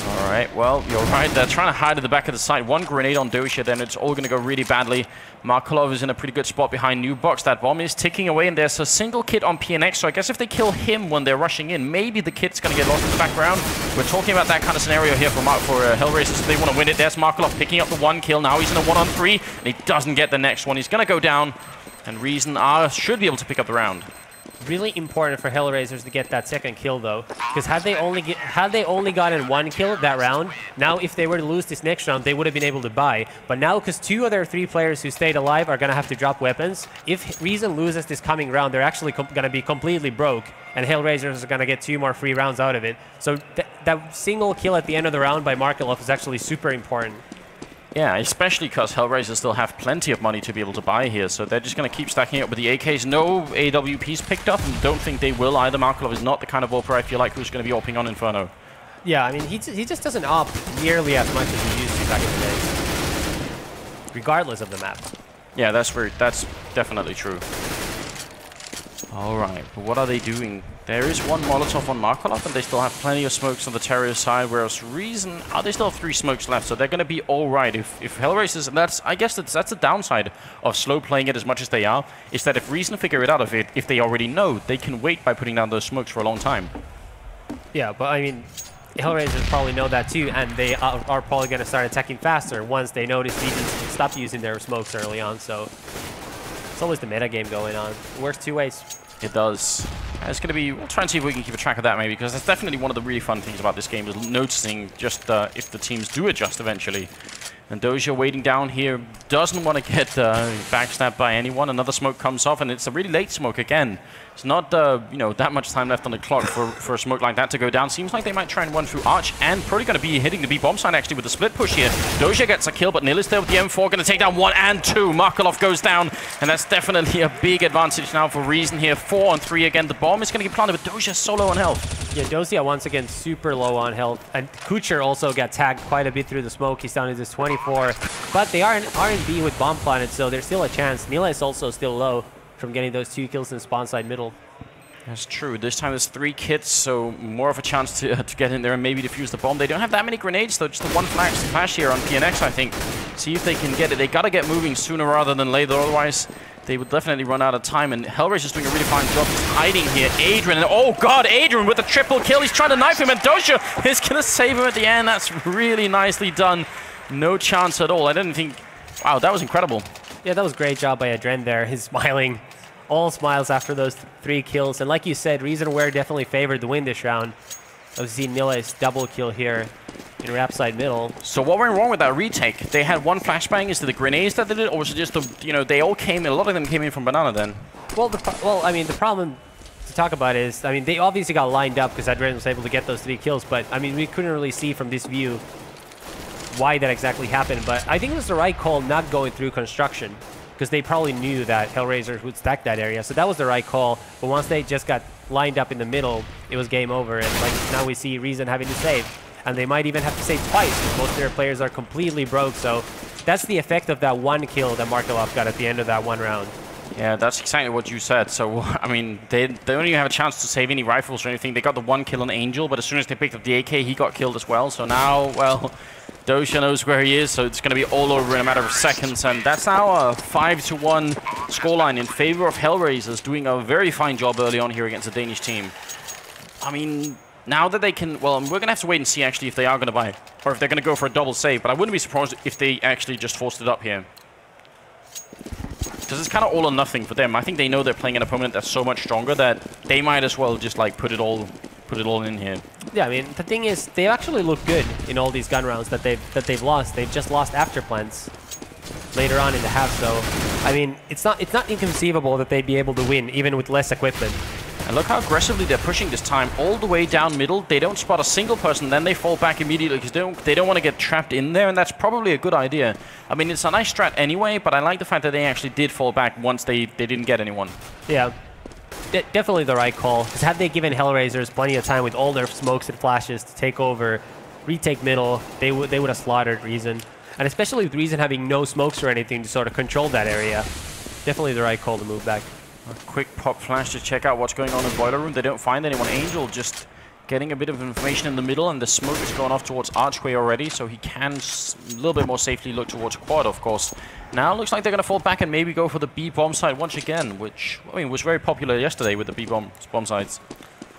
All All right, well, you're right. They're trying to hide at the back of the site. One grenade on Dosia, then it's all going to go really badly. Markelov is in a pretty good spot behind New Box. That bomb is ticking away, and there's a single kit on PNX, so I guess if they kill him when they're rushing in, maybe the kit's going to get lost in the background. We're talking about that kind of scenario here for HellRaisers if they want to win it. There's Markelov picking up the 1 kill. Now he's in a 1-on-3, and he doesn't get the next one. He's going to go down, and Reason should be able to pick up the round. Really important for HellRaisers to get that second kill though, because had they only gotten 1 kill that round, now if they were to lose this next round, they would have been able to buy. But now, because 2 of their 3 players who stayed alive are going to have to drop weapons, if Reason loses this coming round, they're actually going to be completely broke, and HellRaisers are going to get 2 more free rounds out of it. So that single kill at the end of the round by Markelov is actually super important. Yeah, especially because HellRaisers still have plenty of money to be able to buy here, so they're just going to keep stacking up with the AKs. No AWPs picked up, and don't think they will either. Markelov is not the kind of AWPer I feel like who's going to be AWPing on Inferno. Yeah, I mean, he just doesn't AWP nearly as much as he used to back in the day, regardless of the map. Yeah, that's definitely true. Alright, but what are they doing? There is 1 Molotov on Markelov, and they still have plenty of smokes on the Terrier side, whereas Reason, they still have 3 smokes left, so they're going to be alright. If HellRaisers, and I guess that's the downside of slow playing it as much as they are, is that if Reason figure it out of it, if they already know, they can wait by putting down those smokes for a long time. Yeah, but I mean, HellRaisers probably know that too, and they are probably going to start attacking faster once they notice Reason stop using their smokes early on, so it's always the meta game going on. It works 2 ways. It does. It's going to be... We'll try and see if we can keep a track of that maybe, because that's definitely one of the really fun things about this game, is noticing just if the teams do adjust eventually. And Dosia waiting down here, doesn't want to get backstabbed by anyone. Another smoke comes off, and it's a really late smoke again. It's not that much time left on the clock for a smoke like that to go down. Seems like they might try and run through Arch, and probably going to be hitting the B bomb side actually with the split push here. Dosia gets a kill, but Nil is there with the M4, going to take down 1 and 2. Markelov goes down, and that's definitely a big advantage now for Reason here. 4-on-3 again. The bomb is going to get planted, but Dosia so low on health. Yeah, Dosia once again super low on health, and Kucher also got tagged quite a bit through the smoke. He's down to this 24, but they are in R&B with bomb planted, so there's still a chance. Nila is also still low from getting those 2 kills in spawn side middle. That's true. This time there's 3 kits, so more of a chance to get in there and maybe defuse the bomb. They don't have that many grenades, though. Just the 1 flash here on PNX, I think. See if they can get it. They got to get moving sooner rather than later, otherwise they would definitely run out of time. And HellRaisers is doing a really fine job just hiding here. Adrian, and oh god, Adrian with a triple kill. He's trying to knife him, and Dosia is going to save him at the end. That's really nicely done. No chance at all. I didn't think... Wow, that was incredible. Yeah, that was a great job by Adren there. He's smiling. All smiles after those 3 kills. And like you said, Reason Aware definitely favored the win this round. Obviously, Nila's double kill here in rap side middle. So what went wrong with that retake? They had 1 flashbang. Is it the grenades that did it, or was it just the, they all came in, a lot of them came in from Banana then? Well, I mean, the problem to talk about is, I mean, they obviously got lined up because Adren was able to get those 3 kills, but I mean, we couldn't really see from this view why that exactly happened. But I think it was the right call not going through construction, because they probably knew that HellRaisers would stack that area. So that was the right call. But once they just got lined up in the middle, it was game over. And like now we see Reason having to save. And they might even have to save twice, because most of their players are completely broke. So that's the effect of that 1 kill that Markelov got at the end of that 1 round. Yeah, that's exactly what you said. So, I mean, they don't even have a chance to save any rifles or anything. They got the 1 kill on Angel, but as soon as they picked up the AK, he got killed as well. So now, well... Dosia knows where he is, so it's going to be all over in a matter of seconds. And that's now a 5-1 scoreline in favor of HellRaisers, doing a very fine job early on here against the Danish team. I mean, now that they can... Well, we're going to have to wait and see, actually, if they are going to buy, or if they're going to go for a double save. But I wouldn't be surprised if they actually just forced it up here. Because it's kind of all or nothing for them. I think they know they're playing an opponent that's so much stronger that they might as well just, like, put it all in here. Yeah, I mean, the thing is, they actually look good in all these gun rounds that they've lost. They've just lost after plants later on in the half, so I mean, it's not inconceivable that they'd be able to win even with less equipment. And look how aggressively they're pushing this time, all the way down middle. They don't spot a single person, then they fall back immediately because they don't want to get trapped in there, and that's probably a good idea. I mean, it's a nice strat anyway, but I like the fact that they actually did fall back once they didn't get anyone. Yeah. Definitely the right call, because had they given HellRaisers plenty of time with all their smokes and flashes to take over, retake middle, they would have slaughtered Reason. And especially with Reason having no smokes or anything to sort of control that area, definitely the right call to move back. A quick pop flash to check out what's going on in Boiler Room. They don't find anyone. Angel just getting a bit of information in the middle, and the smoke is going off towards Archway already, so he can a little bit more safely look towards Quad, of course. Now looks like they're going to fall back and maybe go for the B-bomb side once again, which, I mean, was very popular yesterday with the B-bomb sides.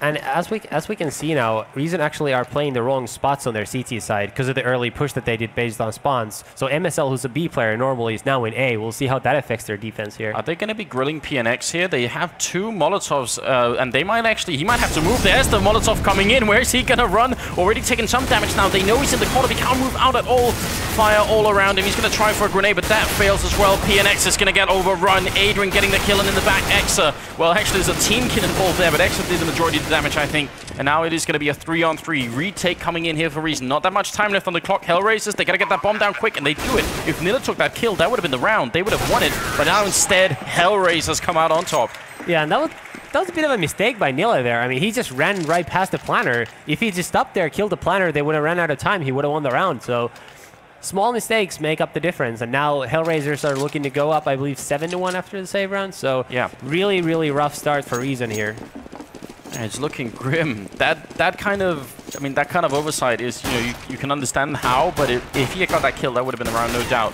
And as we can see now, Reason actually are playing the wrong spots on their CT side because of the early push that they did based on spawns. So MSL, who's a B player normally, is now in A. We'll see how that affects their defense here. Are they going to be grilling PNX here? They have 2 Molotovs, and they might actually, he might have to move. There's the Molotov coming in. Where is he going to run? Already taking some damage now. They know he's in the corner. He can't move out at all. Fire all around him. He's going to try for a grenade, but that fails as well. PNX is going to get overrun. Adrian getting the kill, and in the back, Exa. Well, actually, there's a team kill involved there, but Exa did the majority of the damage, I think. And now it is going to be a 3-on-3 retake coming in here for Reason. Not that much time left on the clock. HellRaisers, they got to get that bomb down quick, and they do it. If Nilla took that kill, that would have been the round. They would have won it. But now instead, HellRaisers come out on top. Yeah, and that was a bit of a mistake by Nilla there. I mean, he just ran right past the planner. If he just stopped there, killed the planner, they would have ran out of time. He would have won the round. So small mistakes make up the difference. And now HellRaisers are looking to go up, I believe, 7-1 after the save round. So yeah, really, really rough start for Reason here. And it's looking grim. That kind of oversight is, you know, you can understand how, but if he had got that kill, that would have been around, no doubt.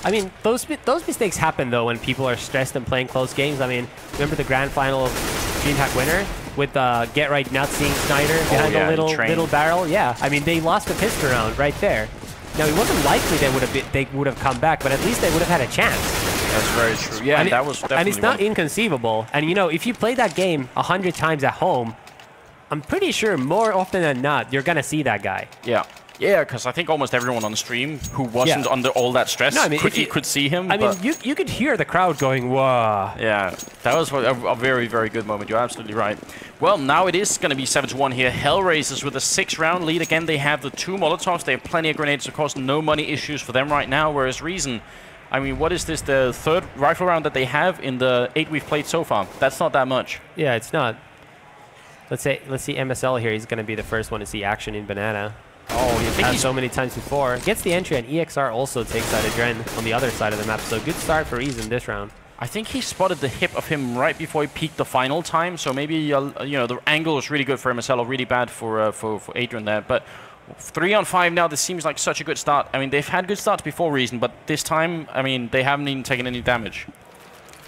I mean, those mistakes happen though when people are stressed and playing close games. I mean, remember the grand final of DreamHack winner with Get Right Not Seeing Snyder behind the little barrel? Yeah, I mean, they lost the pistol round right there. Now, it wasn't likely they would have come back, but at least they would have had a chance. That's very true. Yeah, and that was definitely. And it's not inconceivable. And you know, if you play that game 100 times at home, I'm pretty sure more often than not you're gonna see that guy. Yeah. Yeah, because I think almost everyone on the stream who wasn't under all that stress could see him. I mean, you could hear the crowd going, "Whoa!" Yeah, that was a very, very good moment. You're absolutely right. Well, now it is going to be 7-1 here. HellRaisers with a 6-round lead. Again, they have the 2 Molotovs. They have plenty of grenades. Of course, no money issues for them right now. Whereas Reason, I mean, what is this? The 3rd rifle round that they have in the 8 we've played so far. That's not that much. Yeah, it's not. Let's see MSL here. He's going to be the first one to see action in Banana. Oh, he's had so many times before. Gets the entry, and EXR also takes out Adren on the other side of the map. So good start for Reason this round. I think he spotted the hip of him right before he peaked the final time. So maybe you know, the angle is really good for MSL, or really bad for Adrian there. But 3-on-5 now. This seems like such a good start. I mean, they've had good starts before Reason, but this time, I mean, they haven't even taken any damage.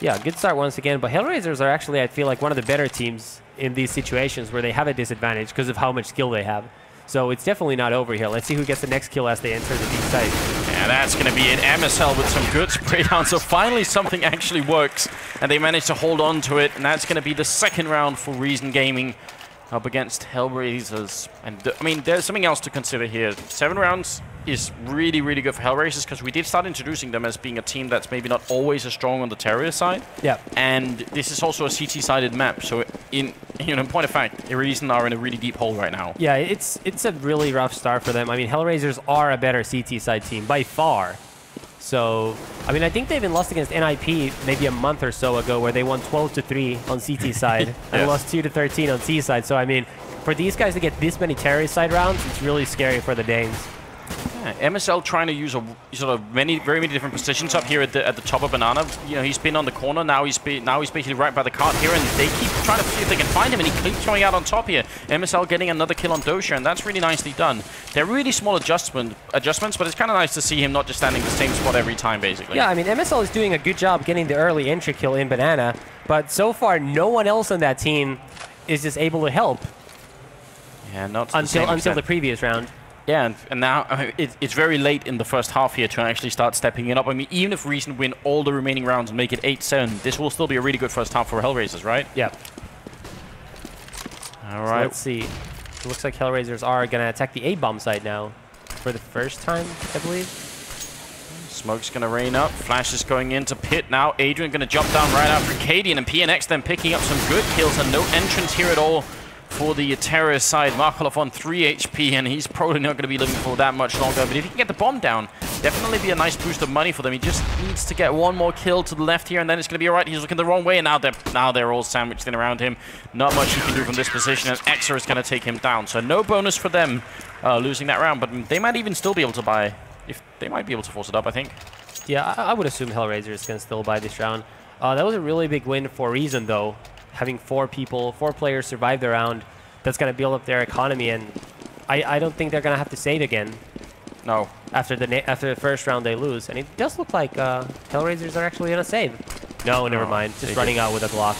Yeah, good start once again. But HellRaisers are actually, I feel like, one of the better teams in these situations where they have a disadvantage because of how much skill they have. So it's definitely not over here. Let's see who gets the next kill as they enter the deep site. Yeah, that's going to be an MSL with some good spray down. So finally something actually works, and they managed to hold on to it. And that's going to be the 2nd round for Reason Gaming up against HellRaisers. And I mean, there's something else to consider here. 7 rounds is really, really good for HellRaisers because we did start introducing them as being a team that's maybe not always as strong on the Terrier side. Yeah. And this is also a CT-sided map, so in point of fact, Reason are in a really deep hole right now. Yeah, it's a really rough start for them. I mean, HellRaisers are a better CT side team by far. So, I mean, I think they even lost against NIP maybe a month or so ago where they won 12-3 on CT side and lost 2-13 on C side. So, I mean, for these guys to get this many Terry side rounds, it's really scary for the Danes. Yeah, MSL trying to use a sort of very many different positions up here at the top of Banana. You know, he's been on the corner, now he's basically right by the cart here, and they keep trying to see if they can find him, and he keeps coming out on top here. MSL getting another kill on Dosha, and that's really nicely done. They're really small adjustments, but it's kind of nice to see him not just standing the same spot every time, basically. Yeah, I mean, MSL is doing a good job getting the early entry kill in Banana, but so far, no one else on that team is just able to help. Yeah, not until the previous round. Yeah, and now it's very late in the first half here to actually start stepping it up. I mean, even if Reason win all the remaining rounds and make it 8-7, this will still be a really good first half for HellRaisers, right? Yeah. All right. So let's see. It looks like HellRaisers are going to attack the A-bomb site now for the first time, I believe. Smoke's going to rain up. Flash is going into pit now. Adrian going to jump down right after Cadian, and PNX then picking up some good kills, and no entrance here at all for the terrorist side. Markolov on 3 HP, and he's probably not going to be living for that much longer. But if he can get the bomb down, definitely be a nice boost of money for them. He just needs to get one more kill to the left here, and then it's going to be all right. He's looking the wrong way, and now they're all sandwiched in around him. Not much he can do from this position, and Exa is going to take him down. So no bonus for them losing that round, but they might even still be able to buy. If they might be able to force it up, I think. Yeah, I would assume HellRaisers can still buy this round. That was a really big win for Reason, though. Having 4 players survive the round. that's going to build up their economy, and I don't think they're going to have to save again. No. After the first round they lose, and it does look like HellRaisers are actually going to save. No, never mind. Just running out with a Glock.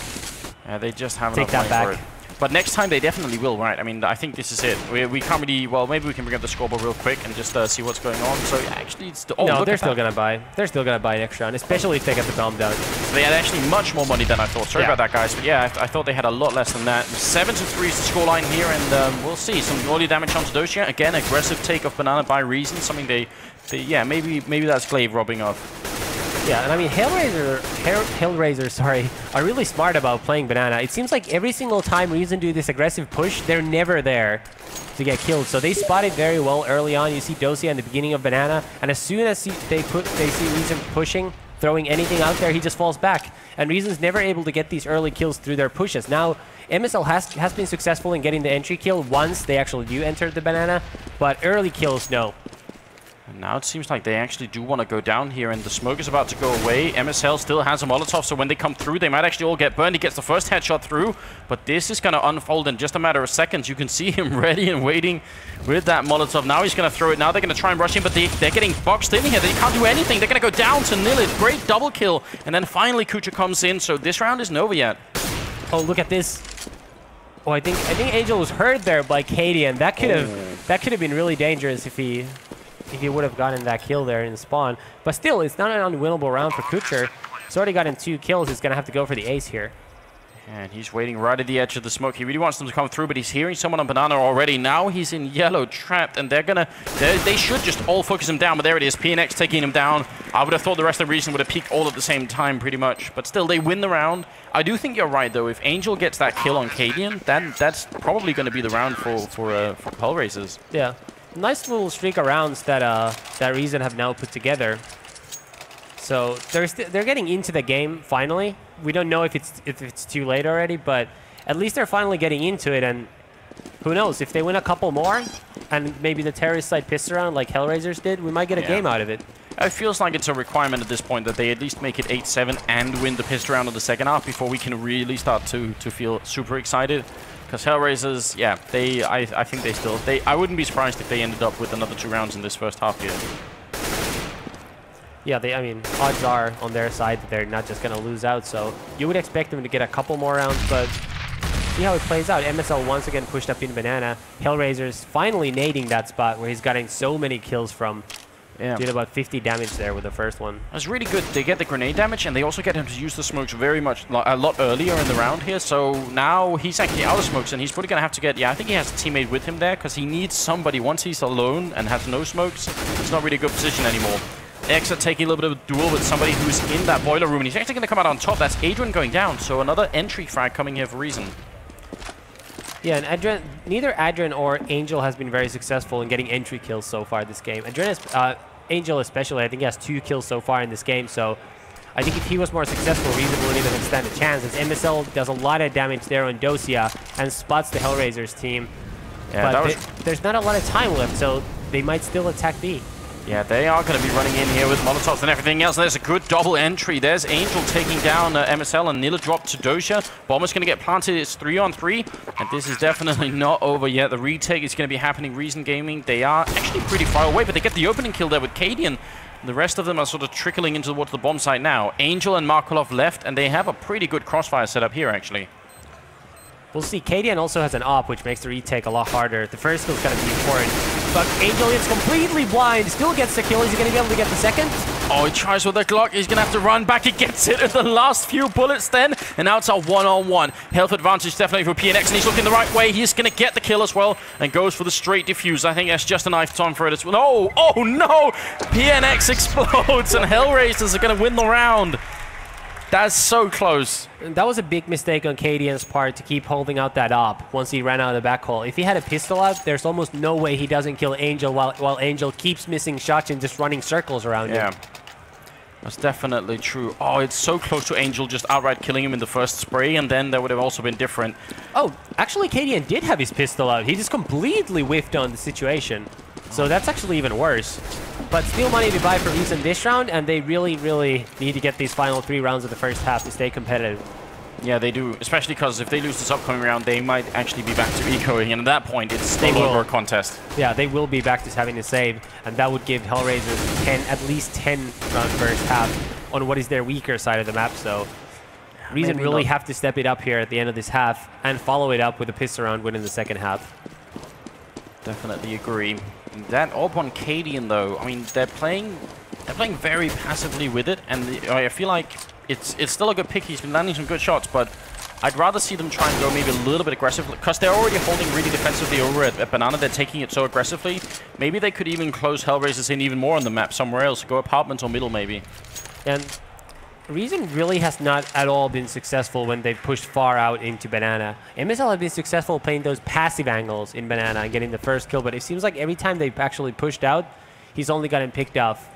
Yeah, they just haven't take that back. But next time they definitely will, right? I mean, I think this is it. We can't really... Well, maybe we can bring up the scoreboard real quick and just see what's going on. So, yeah, actually, it's... No, they're still going to buy. They're still going to buy next round, especially if they get the bomb down. So they had actually much more money than I thought. Sorry about that, guys. But, yeah, I thought they had a lot less than that. 7-3 is the scoreline here, and we'll see. Some early damage onto Dosia. Again, aggressive take of Banana by Reason. Something they yeah, maybe that's Glaive robbing of. Yeah, and I mean, HellRaisers, sorry, are really smart about playing Banana. It seems like every single time Reason do this aggressive push, they're never there to get killed. So they spot it very well early on. You see Dosia in the beginning of Banana, and as soon as they see Reason pushing, throwing anything out there, he just falls back. And Reason's never able to get these early kills through their pushes. Now, MSL has been successful in getting the entry kill once they actually do enter the Banana, but early kills, no. And now it seems like they actually do want to go down here, and the smoke is about to go away. MSL still has a Molotov, so when they come through, they might actually all get burned. He gets the first headshot through, but this is going to unfold in just a matter of seconds. You can see him ready and waiting with that Molotov. Now he's going to throw it. Now they're going to try and rush him, but they're getting boxed in here. They can't do anything. They're going to go down to nil it. Great double kill, and then finally Kucha comes in, so this round isn't over yet. Oh, look at this. Oh, I think Angel was hurt there by Cadian. That could have been really dangerous if he would have gotten that kill there in the spawn. But still, it's not an unwinnable round for Kucher. He's already gotten 2 kills. He's going to have to go for the ace here. And he's waiting right at the edge of the smoke. He really wants them to come through, but he's hearing someone on Banana already. Now he's in yellow, trapped, and they should just all focus him down, but there it is. PNX taking him down. I would have thought the rest of the Reason would have peaked all at the same time, pretty much. But still, they win the round. I do think you're right, though. If Angel gets that kill on Cadian, that's probably going to be the round for HellRaisers. Yeah. Nice little streak of rounds that Reason have now put together. So they're getting into the game finally. We don't know if it's too late already, but at least they're finally getting into it. And who knows, if they win a couple more, and maybe the terrorist side piss around like HellRaisers did, we might get a game out of it. It feels like it's a requirement at this point that they at least make it 8-7 and win the piss round of the second half before we can really start to feel super excited. Because HellRaisers, yeah, I think they still... I wouldn't be surprised if they ended up with another 2 rounds in this first half here. Yeah, I mean, odds are on their side that they're not just going to lose out, so you would expect them to get a couple more rounds, but see how it plays out. MSL once again pushed up in Banana. HellRaisers finally nading that spot where he's gotten so many kills from. Yeah. Did about 50 damage there with the first one. That's really good. They get the grenade damage, and they also get him to use the smokes very much a lot earlier in the round here. So now he's actually out of smokes, and he's probably going to have to get... Yeah, I think he has a teammate with him there, because he needs somebody. Once he's alone and has no smokes, it's not really a good position anymore. X are taking a little bit of a duel with somebody who's in that boiler room, and he's actually going to come out on top. That's Adrian going down, so another entry frag coming here for Reason. Yeah, and neither Adrian or Angel has been very successful in getting entry kills so far this game. Angel especially, I think he has 2 kills so far in this game, so I think if he was more successful, Reason wouldn't even stand a chance, as MSL does a lot of damage there on Dosia and spots the HellRaisers team. Yeah, but there's not a lot of time left, so they might still attack B. Yeah, they are going to be running in here with Molotovs and everything else. There's a good double entry. There's Angel taking down MSL, and Nilla drop to Dosia. Bomber's going to get planted. It's 3-on-3, and this is definitely not over yet. The retake is going to be happening. Reason Gaming, they are actually pretty far away, but they get the opening kill there with Cadian. The rest of them are sort of trickling into towards the bomb site now. Angel and Markolov left, and they have a pretty good crossfire setup here, actually. We'll see. Cadian also has an op, which makes the retake a lot harder. The first kill is going to be important. But Angel is completely blind. Still gets the kill. Is he going to be able to get the second? Oh, he tries with the Glock. He's going to have to run back. He gets it in the last few bullets then. And now it's a 1-on-1. Health advantage definitely for PNX. And he's looking the right way. He's going to get the kill as well. And goes for the straight defuse. I think that's just a knife time for it as well. Oh, oh no! PNX explodes. And HellRaisers are going to win the round. That's so close. And that was a big mistake on Cadian's part to keep holding out that op once he ran out of the back hole. If he had a pistol out, there's almost no way he doesn't kill Angel while Angel keeps missing shots and just running circles around him. That's definitely true. Oh, it's so close to Angel just outright killing him in the first spray, and then that would have also been different. Oh, actually Cadian did have his pistol out. He just completely whiffed on the situation. So that's actually even worse. But still money to buy for Reason this round, and they really, really need to get these final 3 rounds of the first half to stay competitive. Yeah, they do, especially because if they lose this upcoming round, they might actually be back to ecoing, and at that point, it's no longer a contest. Yeah, they will be back to having to save, and that would give HellRaisers at least 10 round first half on what is their weaker side of the map, so Reason really have to step it up here at the end of this half and follow it up with a pistol round win in the second half. Definitely agree. That AWP on Cadian, though, I mean, they're playing very passively with it, and I feel like it's still a good pick. He's been landing some good shots, but I'd rather see them try and go maybe a little bit aggressively, because they're already holding really defensively over at Banana. They're taking it so aggressively. Maybe they could even close HellRaisers in even more on the map somewhere else. Go apartments or middle, maybe. And Reason really has not at all been successful when they've pushed far out into Banana. MSL have been successful playing those passive angles in Banana and getting the first kill, but it seems like every time they've actually pushed out, he's only gotten picked off.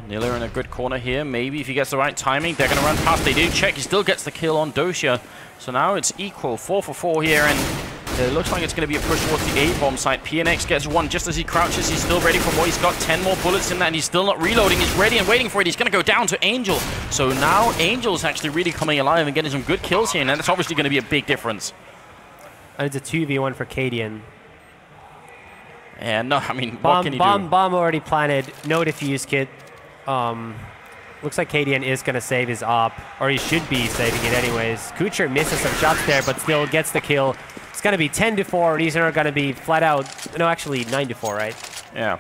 Nilla in a good corner here. Maybe if he gets the right timing, they're going to run past. They do check. He still gets the kill on Dosha. So now it's equal. 4 for 4 here, and it looks like it's going to be a push towards the A-bomb site. PNX gets one just as he crouches. He's still ready for more. He's got 10 more bullets in that, and he's still not reloading. He's ready and waiting for it. He's going to go down to Angel. So now Angel's actually really coming alive and getting some good kills here, and that's obviously going to be a big difference. And it's a 2v1 for Cadian. And no, I mean, what can he do? Bomb already planted. No defuse kit. Looks like Cadian is going to save his op, or he should be saving it anyways. Kucher misses some shots there, but still gets the kill. It's going to be 10-4. Reason are going to be flat out. No, actually 9-4, right? Yeah,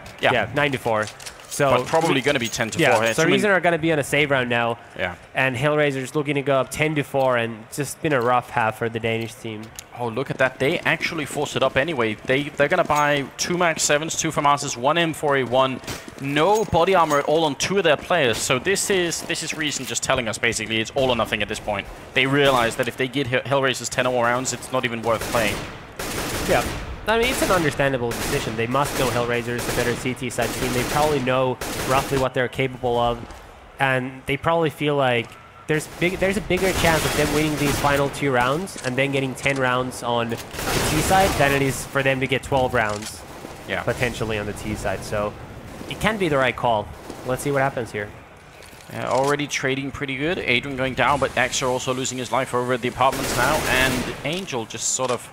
9-4. So but probably going to be 10-4 yeah, here. So Reason are going to be on a save round now. Yeah. And HellRaisers looking to go up 10-4, and it's just been a rough half for the Danish team. Oh, look at that. They actually forced it up anyway. They're going to buy 2 Max 7s, 2 FAMASs, 1 M4A1. No body armor at all on 2 of their players. So this is Reason just telling us basically it's all or nothing at this point. They realize that if they get HellRaisers 10 or more rounds, it's not even worth playing. Yeah. I mean, it's an understandable decision. They must know HellRaisers, the better CT side team. They probably know roughly what they're capable of. And they probably feel like there's a bigger chance of them winning these final 2 rounds and then getting 10 rounds on the T side than it is for them to get 12 rounds potentially on the T side. So it can be the right call. Let's see what happens here. Yeah, already trading pretty good. Adrian going down, but Axer also losing his life over at the apartments now. And Angel just sort of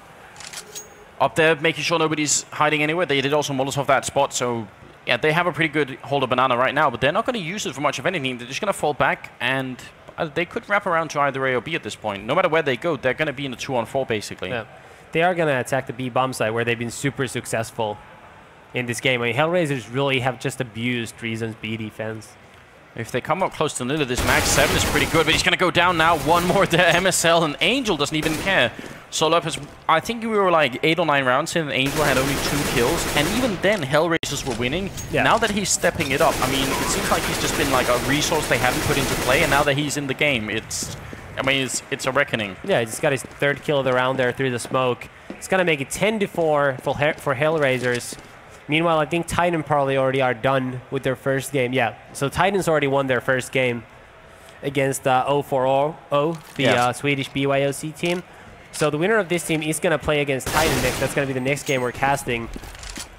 up there, making sure nobody's hiding anywhere. They did also Molotov that spot, so yeah, they have a pretty good hold of Banana right now, but they're not going to use it for much of anything. They're just going to fall back, and they could wrap around to either A or B at this point. No matter where they go, they're going to be in a 2-on-4, basically. Yeah. They are going to attack the B bomb site, where they've been super successful in this game. I mean, HellRaisers really have just abused Reason's B defense. If they come up close to Nilla, this Max 7 is pretty good, but he's going to go down now. One more there, MSL, and Angel doesn't even care. So Lopez, I think we were like 8 or 9 rounds in, and Angel had only 2 kills, and even then HellRaisers were winning. Yeah. Now that he's stepping it up, I mean, it seems like he's just been like a resource they haven't put into play, and now that he's in the game, it's a reckoning. Yeah, he just got his 3rd kill of the round there through the smoke. It's going to make it 10-4 for HellRaisers. Meanwhile, I think Titan probably already are done with their first game. Yeah, so Titans already won their first game against 0-4-0, the Swedish BYOC team. So the winner of this team is going to play against Titan next. That's going to be the next game we're casting.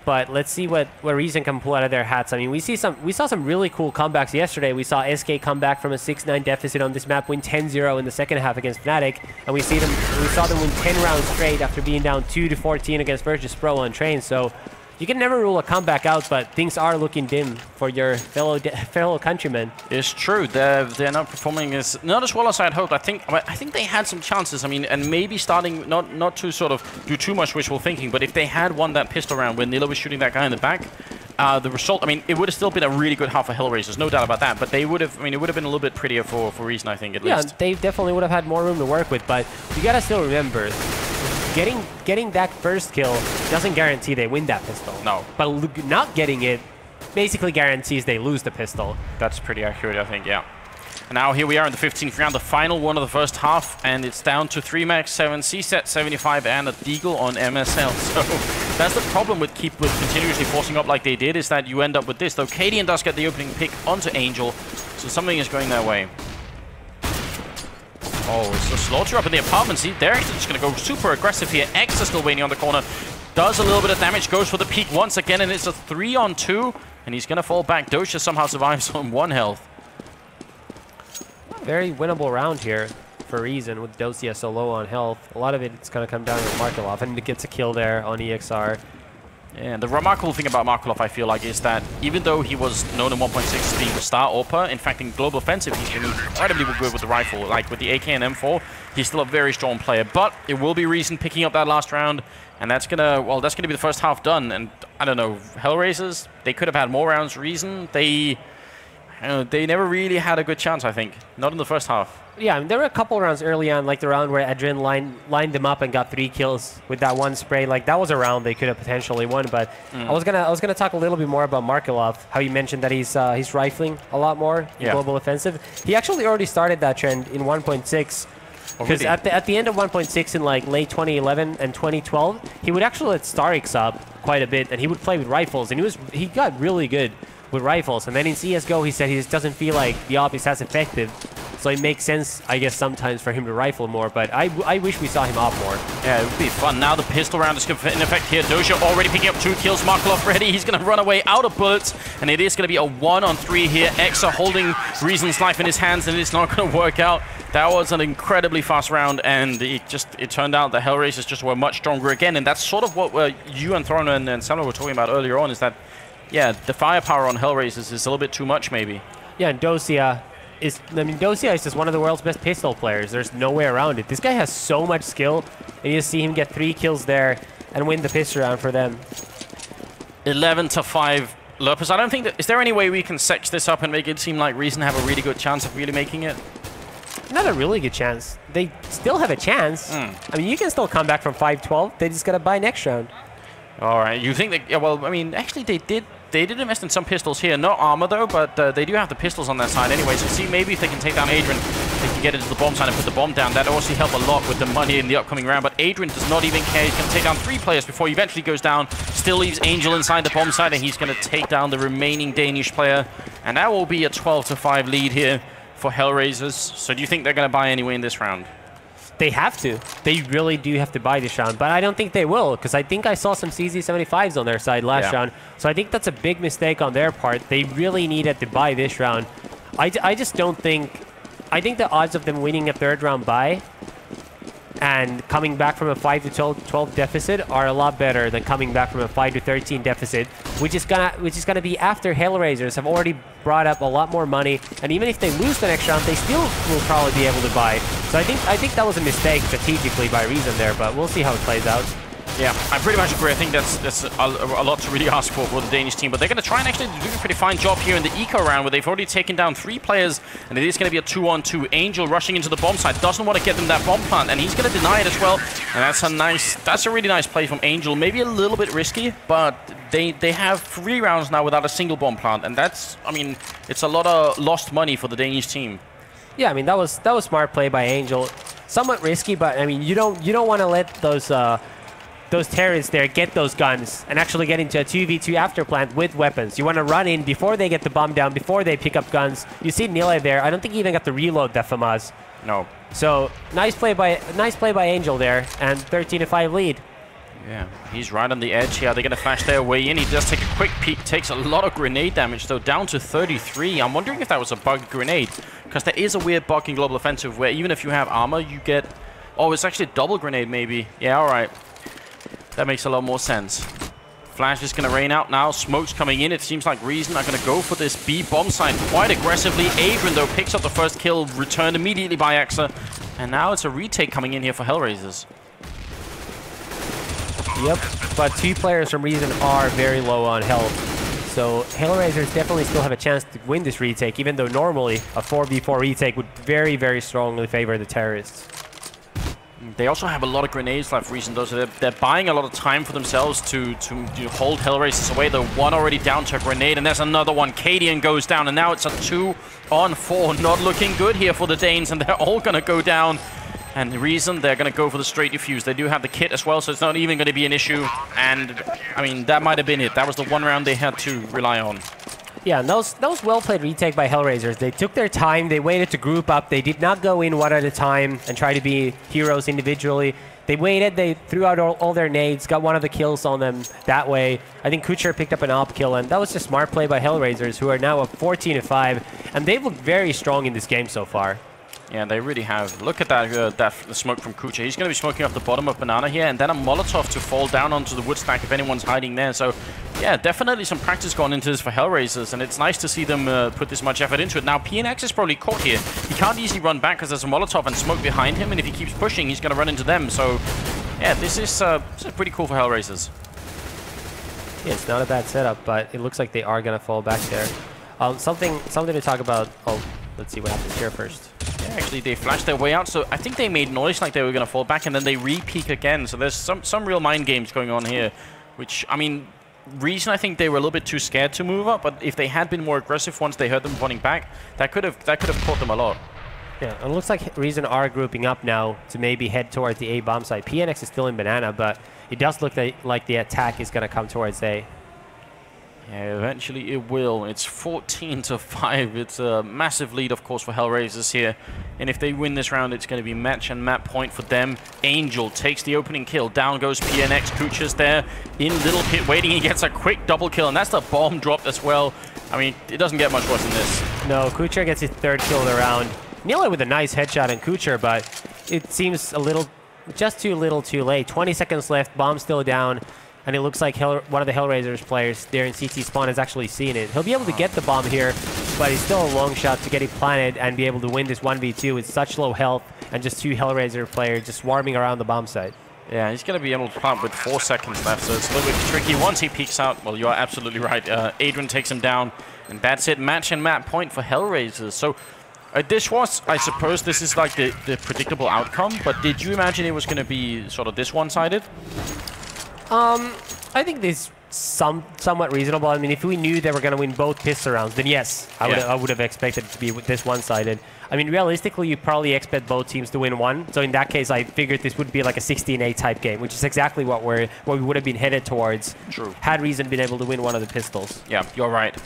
But let's see what Reason can pull out of their hats. I mean, we saw some really cool comebacks yesterday. We saw SK come back from a 6-9 deficit on this map, win 10-0 in the second half against Fnatic, and we saw them win 10 rounds straight after being down 2-14 against Virtus Pro on Train. So you can never rule a comeback out, but things are looking dim for your fellow countrymen. It's true. They're not performing not as well as I'd hoped. I think they had some chances. I mean, and maybe starting not to sort of do too much wishful thinking, but if they had won that pistol round when Nilla was shooting that guy in the back, the result, I mean, it would have still been a really good half for HellRaisers, no doubt about that. But they would have, I mean, it would have been a little bit prettier for Reason, I think, at least. Yeah, they definitely would have had more room to work with. But you gotta still remember, getting that first kill doesn't guarantee they win that pistol. No. But not getting it basically guarantees they lose the pistol. That's pretty accurate, I think, yeah. And now here we are in the 15th round, the final one of the first half, and it's down to 3 Max 7, CSET 75, and a Deagle on MSL. So that's the problem with continuously forcing up like they did, is that you end up with this. Though Cadian does get the opening pick onto Angel, so something is going their way. Oh, it's a Slaughter up in the apartment. See, they're just going to go super aggressive here. X is still waiting on the corner. Does a little bit of damage, goes for the peak once again, and it's a 3-on-2, and he's going to fall back. Dosha somehow survives on 1 health. Very winnable round here. for a reason with Dosia so low on health. A lot of it's going to come down to Markelov, and it gets a kill there on EXR. And the remarkable thing about Markelov, I feel like, is that even though he was known in 1.6 being a star AWPer, in fact, in Global Offensive, he's been incredibly good with the rifle. Like with the AK and M4, he's still a very strong player. But it will be Reason picking up that last round, and that's gonna be the first half done. And I don't know, HellRaisers, they could have had more rounds. Reason, they never really had a good chance, I think. Not in the first half. Yeah, I mean, there were a couple rounds early on, like the round where Adrian lined them up and got 3 kills with that one spray. Like that was a round they could have potentially won. But I was gonna talk a little bit more about Markelov. How you mentioned that he's rifling a lot more in Global Offensive. He actually already started that trend in 1.6. Because at the end of 1.6 in like late 2011 and 2012, he would actually let Starix up quite a bit, and he would play with rifles, and he got really good with rifles. And then in CSGO, he said he just doesn't feel like the op is as effective. So it makes sense, I guess, sometimes for him to rifle more, but I wish we saw him op more. Yeah, it would be fun. Now the pistol round is in effect here. Doja already picking up 2 kills. Markelov ready. He's going to run away out of bullets, and it is going to be a 1-on-3 here. Exa holding Reason's life in his hands, and it's not going to work out. That was an incredibly fast round, and it turned out that HellRaisers just were much stronger again, and that's sort of what you and Thorn and Samler were talking about earlier on, is that, yeah, the firepower on HellRaisers is a little bit too much, maybe. Yeah, and Dosia is just one of the world's best pistol players. There's no way around it. This guy has so much skill, and you see him get 3 kills there and win the pistol round for them. 11-5. Lopez, I don't think that... Is there any way we can sex this up and make it seem like Reason have a really good chance of really making it? Not a really good chance. They still have a chance. I mean, you can still come back from 5-12. They just got to buy next round. All right. You think that... Yeah, well, I mean, actually, they did invest in some pistols here. No armor, though, but they do have the pistols on their side anyway. So see, maybe if they can take down Adrian, they can get into the bomb side and put the bomb down. That also help a lot with the money in the upcoming round. But Adrian does not even care. He's going to take down 3 players before he eventually goes down. Still leaves Angel inside the bomb side, and he's going to take down the remaining Danish player. And that will be a 12-5 lead here for HellRaisers. So do you think they're going to buy anyway in this round? They have to. They really do have to buy this round, but I don't think they will, because I think I saw some CZ75s on their side last round. So I think that's a big mistake on their part. They really needed to buy this round. I just don't think... I think the odds of them winning a 3rd round buy and coming back from a 5-12 deficit are a lot better than coming back from a 5-13 deficit, which is gonna be after HellRaisers have already brought up a lot more money, and even if they lose the next round, they still will probably be able to buy. So I think that was a mistake strategically by Reason there, but we'll see how it plays out. Yeah, I pretty much agree. I think that's a lot to really ask for the Danish team. But they're going to try and actually do a pretty fine job here in the eco round, where they've already taken down 3 players, and it is going to be a 2-on-2. Angel rushing into the bomb site, doesn't want to get them that bomb plant, and he's going to deny it as well. And that's a really nice play from Angel. Maybe a little bit risky, but they have 3 rounds now without a single bomb plant, and that's, I mean, it's a lot of lost money for the Danish team. Yeah, I mean, that was smart play by Angel. Somewhat risky, but I mean, you don't want to let those terrorists there get those guns and actually get into a 2v2 after plant with weapons. You want to run in before they get the bomb down, before they pick up guns. You see Nile there. I don't think he even got to reload that FAMAS. No. So nice play by Angel there, and 13-5 lead. Yeah, he's right on the edge here. They're going to flash their way in. He does take a quick peek, takes a lot of grenade damage, though, down to 33. I'm wondering if that was a bugged grenade, because there is a weird bug in Global Offensive where even if you have armor, you get... Oh, it's actually a double grenade, maybe. Yeah, all right. That makes a lot more sense. Flash is going to rain out now. Smoke's coming in. It seems like Reason are going to go for this B bomb site quite aggressively. Adrian, though, picks up the first kill, returned immediately by Exa. And now it's a retake coming in here for HellRaisers. Yep, but 2 players from Reason are very low on health. So HellRaisers definitely still have a chance to win this retake, even though normally a 4v4 retake would very, very strongly favor the terrorists. They also have a lot of grenades left, Reason, though, so they're buying a lot of time for themselves to hold HellRaisers away. The one already down to a grenade, and there's another one. Cadian goes down, and now it's a 2-on-4. Not looking good here for the Danes, and they're all going to go down. And Reason, they're going to go for the straight defuse. They do have the kit as well, so it's not even going to be an issue. And, I mean, that might have been it. That was the one round they had to rely on. Yeah, and that was well-played retake by HellRaisers. They took their time, they waited to group up, they did not go in one at a time and try to be heroes individually. They waited, they threw out all their nades, got one of the kills on them that way. I think Kucher picked up an op kill, and that was just smart play by HellRaisers, who are now at 14-5, and they've looked very strong in this game so far. Yeah, they really have. Look at that, the smoke from Kucha. He's going to be smoking off the bottom of Banana here, and then a Molotov to fall down onto the wood stack if anyone's hiding there. So, yeah, definitely some practice gone into this for HellRaisers, and it's nice to see them put this much effort into it. Now, PNX is probably caught here. He can't easily run back because there's a Molotov and smoke behind him, and if he keeps pushing, he's going to run into them. So, yeah, this is pretty cool for HellRaisers. Yeah, it's not a bad setup, but it looks like they are going to fall back there. Something to talk about. Oh, let's see what happens here first. Yeah, actually, they flashed their way out, so I think they made noise like they were going to fall back, and then they re-peek again. So there's some real mind games going on here, which, I mean, Reason, I think they were a little bit too scared to move up, but if they had been more aggressive once they heard them running back, that could have caught them a lot. Yeah, and it looks like Reason are grouping up now to maybe head towards the A bomb site. PNX is still in Banana, but it does look like the attack is going to come towards A. Yeah, eventually it will. It's 14-5. It's a massive lead, of course, for HellRaisers here. And if they win this round, it's going to be match and map point for them. Angel takes the opening kill. Down goes PNX. Kucha's there in little pit waiting. He gets a quick double kill, and that's the bomb dropped as well. I mean, it doesn't get much worse than this. No, Kucha gets his third kill of the round. Nearly with a nice headshot on Kucha, but it seems a little, just too little too late. 20 seconds left, bomb still down. And it looks like one of the HellRaisers players there in CT spawn has actually seen it. He'll be able to get the bomb here, but it's still a long shot to get it planted and be able to win this 1v2 with such low health and just two HellRaiser players just swarming around the bomb site. Yeah, he's going to be able to plant with 4 seconds left, so it's a little bit tricky. Once he peeks out, well, you are absolutely right. Adrian takes him down, and that's it. Match and map point for HellRaisers. So this was, I suppose, this is like the predictable outcome, but did you imagine it was going to be sort of this one-sided? I think this is somewhat reasonable. I mean, if we knew they were going to win both pistol rounds, then yes, I would have expected it to be this one-sided. I mean, realistically, you probably expect both teams to win one. So in that case, I figured this would be like a 16-8 type game, which is exactly what we would have been headed towards. True. Had Reason been able to win one of the pistols. Yeah, you're right.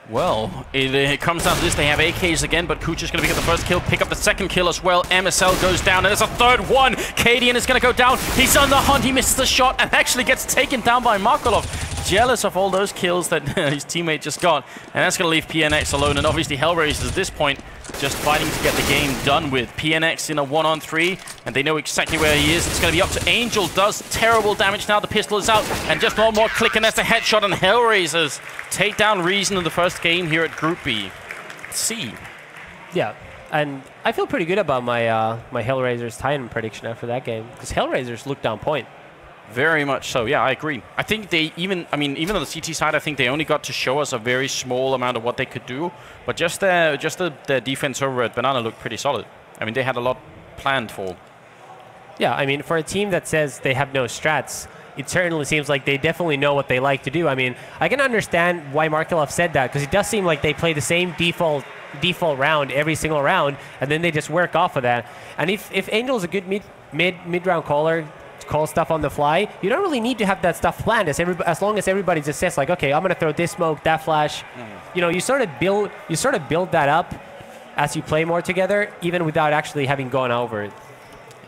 Well, it comes down to this. They have AKs again, but Kucha's going to get the first kill, pick up the second kill as well. MSL goes down, and there's a third one. Cadian is going to go down. He's on the hunt. He misses the shot and actually gets taken down by Markolov. Jealous of all those kills that his teammate just got. And that's going to leave PNX alone. And obviously, HellRaisers at this point just fighting to get the game done with. PNX in a 1-on-3, and they know exactly where he is. It's going to be up to Angel. Does terrible damage now. The pistol is out, and just one more click, and that's a headshot. And HellRaisers take down Reason in the first game here at Group B. C. Yeah, and I feel pretty good about my my HellRaisers Titan prediction after that game, because HellRaisers looked on point. Very much so. Yeah, I agree. I think they even on the CT side, I think they only got to show us a very small amount of what they could do. But just their defense over at Banana looked pretty solid. I mean, they had a lot planned for. Yeah, I mean, for a team that says they have no strats, it certainly seems like they definitely know what they like to do. I mean, I can understand why Markelov said that, because it does seem like they play the same default round every single round, and then they just work off of that. And if Angel's a good mid-round caller, call stuff on the fly, you don't really need to have that stuff planned as long as everybody just says like, okay, I'm gonna throw this smoke, that flash. You know, you sort of build that up as you play more together, even without actually having gone over it.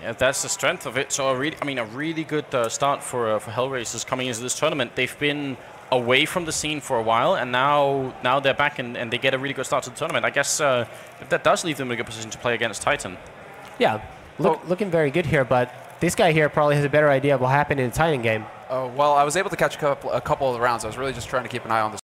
Yeah, that's the strength of it. So a really good start for HellRaisers coming into this tournament. They've been away from the scene for a while, and now they're back and they get a really good start to the tournament. I guess that does leave them in a good position to play against Titan. Yeah, looking very good here, but this guy here probably has a better idea of what happened in the Titan game. Well, I was able to catch a couple of the rounds. I was really just trying to keep an eye on the